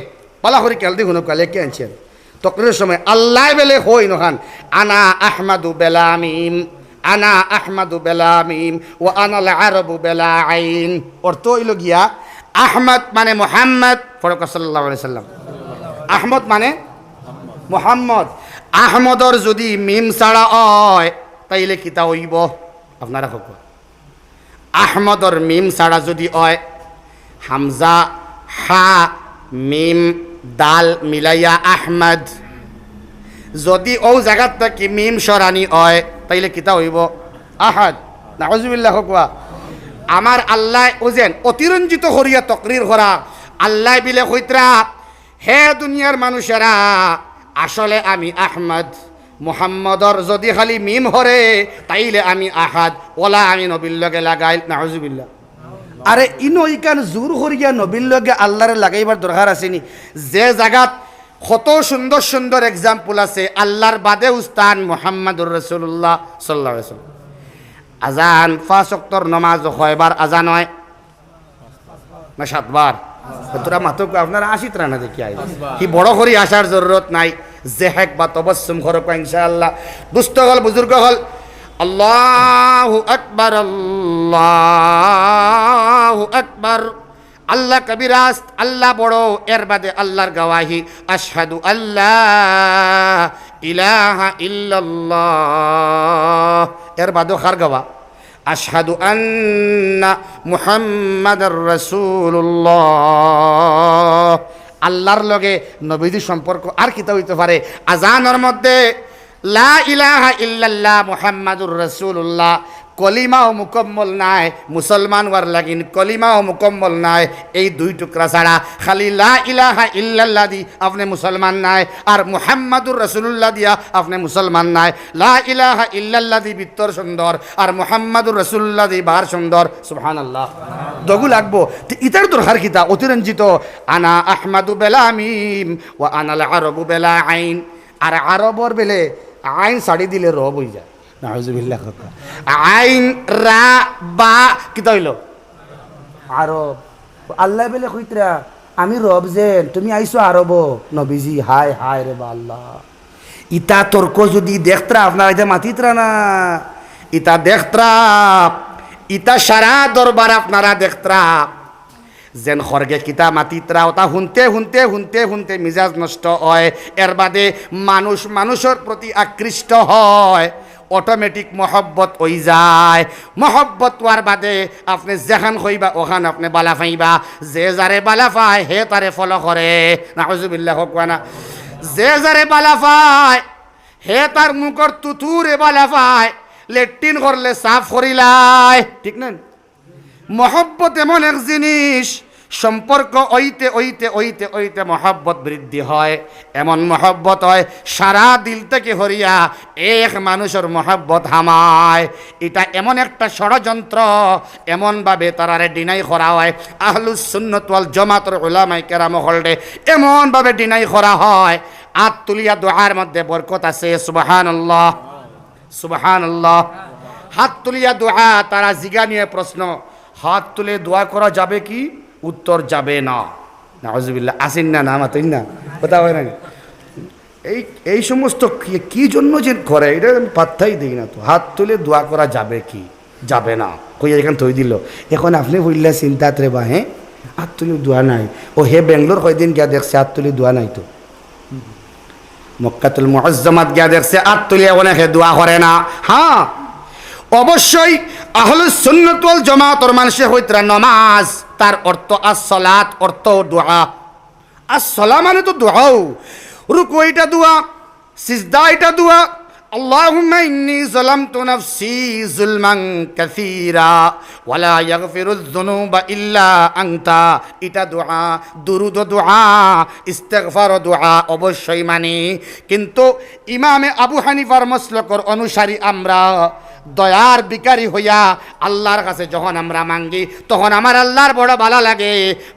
পালা করে কেল দি শুনকুয়া লেকে আনছেন তকরির সময় আল্লাহ বেলে হই নখান, আনা আহমাদু বেলামিম, আনা আহমাদু বেলামিম ও আনাল আরবু বেলা আইন। অর্থ হইল গিয়া আহমদ মানে মুহাম্মদ, ফরক সাল্লাল্লাহু আলাইহি সাল্লাম। আহমদ মানে মুহাম্মদ। আহমদর যদি মিম ছাড়া হয় তাইলে কিতা হইব আপনারা কব। আহমদর মিম ছাড়া যদি হয় হামজা হা মিম দাল মিলাইয়া আহমদ, যদি ও জায়গাত থেকে মিম সরানি হয় তাইলে কিতা হইব আহাদ। নাউজুবিল্লাহ কোয়া। আমার আল্লাহ ওজেন অতিরঞ্জিত করিয়া তকরির করা আল্লাহ বিলে কইতরা, হে দুনিয়ার মানুষেরা আসলে আমি আহমদ, মুহাম্মদর যদি খালি মিম হরে তাইলে আমি আহাদ, ওলা আমি নবীর লগে লাগাই। নাউজুবিল্লাহ। আরে ইনো ইকান জোর করিয়া নবীর লগে আল্লাহরে লাগাইবার দরকার আসেনি? যে জায়গাত কত সুন্দর সুন্দর এক্সাম্পল আছে আল্লাহর বাদে উস্তান মুহাম্মাদুর রাসূলুল্লাহ সাল্লাল্লাহু আলাইহি ওয়াসাল্লাম। আজান 5 ওয়াক্তর নামাজ কয়বার আজান হয়? না 7 বার? তোরা মাত্র আপনারা 80 রানা দেখি আই কি বড় করে আসার জরুরত নাই। জেহেক বা তবাসসুম করক ইনশাআল্লাহ। দুস্থ হল বুজুর্গ হল আল্লাহু আকবার আল্লাহু আকবার। আল্লাহ কবিরাস, আল্লাহ বড়, এর বাদে আল্লাহর গওয়াহি আশহাদু আল্লাহ ইলাহা ইল্লাল্লাহ, এর বাদে কার গওয়া? আশহাদু আন্না মুহাম্মাদার রাসূলুল্লাহ। আল্লাহর লগে নবীদের সম্পর্ক আর কিতা হইতে পারে? আজানের মধ্যে লা ইলাহা ইল্লাল্লাহ মুহাম্মাদুর রাসূলুল্লাহ কলিমাও মুকম্মল নাই, মুসলমান ওয়ার লাগিন কলিমাও মুকম্মল নাই। এই দুই টুকরা ছাড়া খালি লা ইলাহা ইল্লাল্লাহ দি আপনি মুসলমান নাই, আর মুহাম্মাদুর রাসূলুল্লাহ দিয়া আপনি মুসলমান নাই। লা ইলাহা ইল্লাল্লাহ দি ভিতর সুন্দর, আর মুহাম্মাদুর রাসূলুল্লাহ দি বাহার সুন্দর। সুবহানাল্লাহ। দগু লাগবো ইতার দরকার কিতা? অতিরঞ্জিত আনা আহমাদু বেলা মিম ওয়া আনাল আরবু বেলা আইন। আর আরবর বেলে আইন ছাড়ি দিলে রব হয়ে যায়। নাউজুবিল্লাহ। আইন রা বা কিতা হইল আরব। আল্লাহ বেলে কইতরা আমি রব যেন তুমি আইছো আরব নবীজি। হায় হায় রে বা আল্লাহ। ইতা তর্ক যদি দেখতরা আপনার এটা মাতিতরা না, ইতা দেখতরা, ইতা সারা দরবার আপনারা দেখতরা যেন খরগে কিতা মাতিতরা। ওটা শুনতে শুনতে শুনতে শুনতে মিজাজ নষ্ট হয়। এর বাদে মানুষ মানুষের প্রতি আকৃষ্ট হয়, অটোমেটিক মহব্বত হয়ে যায়। মহব্বত হওয়ার বাদে আপনি যেখান হইবা ওখান আপনি বালা পাইবা। যে যারে বালা পায় হে তারে ফলো করে। নাউজুবিল্লাহ না। যে যারে বালা পায় হে তার মুখর তুতুরে বালা পায়, লেট্রিন করলে সাফ করিলাই। ঠিক না? মহব্বত এমন এক জিনিস, সম্পর্ক ওইতে ওইতে ওইতে ওইতে মহব্বত বৃদ্ধি হয়। এমন মহব্বত হয় সারা দিল থেকে হরিয়া এক মানুষের মহব্বত হামায়। এটা এমন একটা ষড়যন্ত্র, এমনভাবে তারারে ডিনাই করা হয়। আহলুস সুন্নাত ওয়াল জামাতের উলামায়ে কেরাম হলডে এমনভাবে ডিনাই করা হয়। হাত তুলিয়া দোয়ার মধ্যে বরকত আছে। সুবহানাল্লাহ সুবহানাল্লাহ। হাত তুলিয়া দোয়া, তারা জিগা নিয়ে প্রশ্ন, হাত তুলে দোয়া করা যাবে কি? উত্তর যাবে না। নাউজুবিল্লাহ। আসেন না না মাতেন না কথা হয় না। এই সমস্ত কি জন্য যে করে এটা আমি পাত্তাই দিই না। তো হাত তুলে দোয়া করা যাবে কি? যাবে না। কই এখানে থই দিল। এখন আপনি বললে চিন্তাত রে বা, হ্যাঁ হাত তুলে দোয়া নাই। ও হে বেঙ্গলোর কয়দিন গিয়া দেখছে হাত তুলে দোয়া নাই। তো মক্কাতুল মুআজ্জামাত গিয়া দেখছে হাত তুলে অনেকে দোয়া করে না। হ্যাঁ অবশ্যই আহলুস সুন্নাত ওয়াল জামাতের মানুষে হইতরা নামাজ তার অর্থ আস-সালাত, অর্থ দোয়া। আস-সালাম মানে তো দোয়াও। রুকু এটা দোয়া, সিজদা এটা দোয়া। আল্লাহুম্মা ইন্নী যালামতু নাফসি যুলমান কাসীরা ওয়া লা ইয়াগফিরুয যুনুবা ইল্লা আনতা, এটা দোয়া। দুরুদ দোয়া, ইস্তিগফার দোয়া অবশ্যই মানি। কিন্তু ইমামে আবু হানিফার মাসলাকের অনুসারী আমরা দয়ার বিকারী হইয়া আল্লাহর কাছে যখন আমরা মাঙ্গি তখন আমার আল্লাহর বড় ভালো লাগে।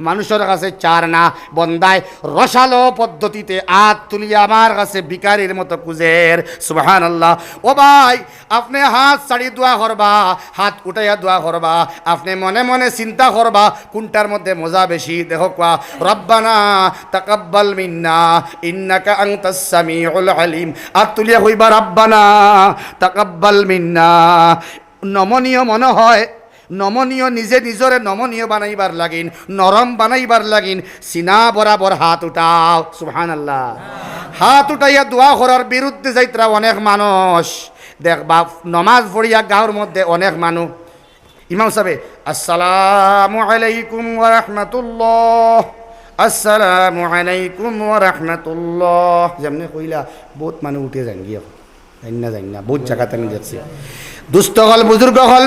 মানুষের কাছে চার না, বন্দায় রসালো পদ্ধতিতে হাত তুলিয়া আমার কাছে বিকারীর মতো কুজের। সুবহানাল্লাহ। ও ভাই, আপনি হাত ছাড়ি দোয়া করবা, হাত উঠাইয়া দোয়া করবা, আপনি মনে মনে চিন্তা করবা কোনটার মধ্যে মজা বেশি। দেখো কোয়া রব্বানা তাকাব্বাল মিন্না ইন্নাকা আনতাস সামিউল আলিম। হাত তুলিয়া হইবা রব্বানা তাকাব্বাল মিন্না। নমনীয় মনে হয় নমনীয় নিজে নিজরে নমনীয় বানাইবার লাগিন, নরম বানাইবার লাগিন সিনা বরাবর হাত উঠাও। সুবহানাল্লাহ। হাত উঠাইয়া দোয়া করার বিরুদ্ধে যাইতরা অনেক মানুষ দেখবা। নমাজ পড়িয়া গাঁর মধ্যে অনেক মানুষ ইমাম সাহেব আসসালামু আলাইকুম ওয়া রাহমাতুল্লাহ, আসসালামু আলাইকুম ওয়া রাহমাতুল্লাহ যেমনি কইলা বহুত মানুষ উঠে যান গিয়া যাই না বহুত জায়গাতে আমি দেখছি। দুস্থ হল বুজুর্গ হল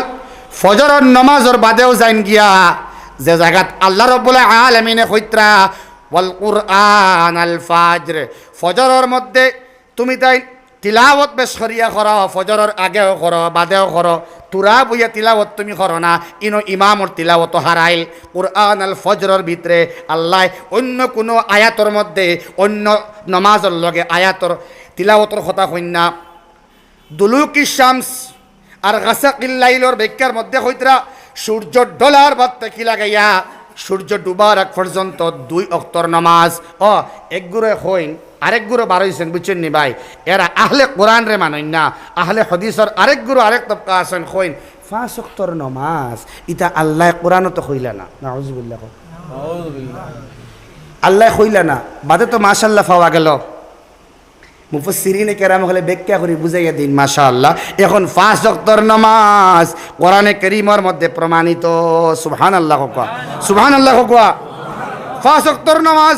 ফজরের নমাজের বাদেও যাইন গিয়া যে জায়গাত আল্লাহ রাব্বুল আলামিনে কইত্রা ওয়াল কুরআন আল ফাজর, ফজরের মধ্যে তুমি তাই তিলাওয়াত বেশ করিয়া করো, ফজরের আগেও করো বাদেও করো, তুরা বইয়া তিলাওয়াত তুমি করো না, ইনো ইমামর তিলাওয়াত হারাইল। কুরআন আল ফজরের ভিতরে আল্লাহ অন্য কোনো আয়াতর মধ্যে অন্য নমাজের লগে আয়াতর তিলাওয়াতর কথা কইন না। দুলুকি শামস আর গাসাকিল লাইলর ব্যাখ্যার মধ্যে হইতরা সূর্য ডলার বাদ থেকে লাগাইয়া সূর্য ডুবার আগ পর্যন্ত 2 ওয়াক্তর নামাজ। এক গুরু হইন আরেক গুরু বারইছেন, বুঝছেন নি ভাই? এরা আহলে কোরআন রে মানেন না, আহলে হাদিসর আরেক গুরু আরেক তবকা আছেন হইন 5 ওয়াক্তর নামাজ। ইটা আল্লাহ কোরআনও তো কইলা না, নাউজুবিল্লাহ আল্লাহ কইলা না, বাদে তো মাশাআল্লাহ পাওয়া গেল। মুফাসসিরিনে কেরাম হলে ব্যাখ্যা করে বুঝাইয়া দিন মাশাআল্লাহ। এখন 5 ওয়াক্তর নামাজ কোরআনে কারীমের মধ্যে প্রমাণিত। সুবহানাল্লাহ কোয়া, সুবহানাল্লাহ কোয়া। 5 ওয়াক্তর নামাজ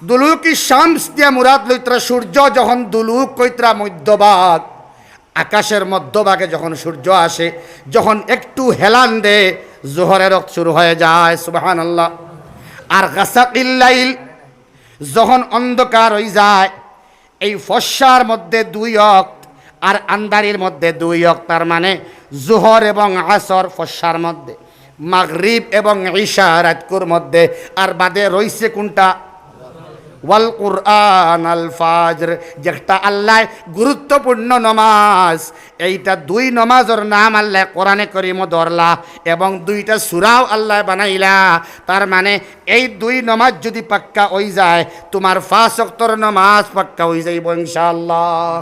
দুলুকি শামস দিয়া মুরাদ লইত্রা সূর্য যখন দুলুক কইত্রা মধ্যভাগ, আকাশের মধ্যভাগে যখন সূর্য আসে, যখন একটু হেলান দে জোহরের ওয়াক্ত শুরু হয়ে যায়। সুবহানাল্লাহ। আর গাসাকিল লাইল যখন অন্ধকার হয়ে যায়, এই ফর্সার মধ্যে 2 ওয়াক্ত আর আন্দারির মধ্যে 2 ওয়াক্ত, তার মানে জোহর এবং আসর ফর্সার মধ্যে, মাগরিব এবং ইশা রাতকুর মধ্যে, আর বাদে রইছে কোনটা? ওয়াল কুরআন আল ফাজর, যেটা আল্লাহ গুরুত্বপূর্ণ নমাজ। এইটা 2 নমাজের নাম আল্লাহ কোরআনে কারীমে ধরলা এবং 2টা সূরাও আল্লাহ বানাইলা। তার মানে এই 2 নমাজ যদি পাক্কা হয়ে যায়, তোমার 5 ওয়াক্তর নমাজ পাক্কা হয়ে যাইব ইনশাআল্লাহ।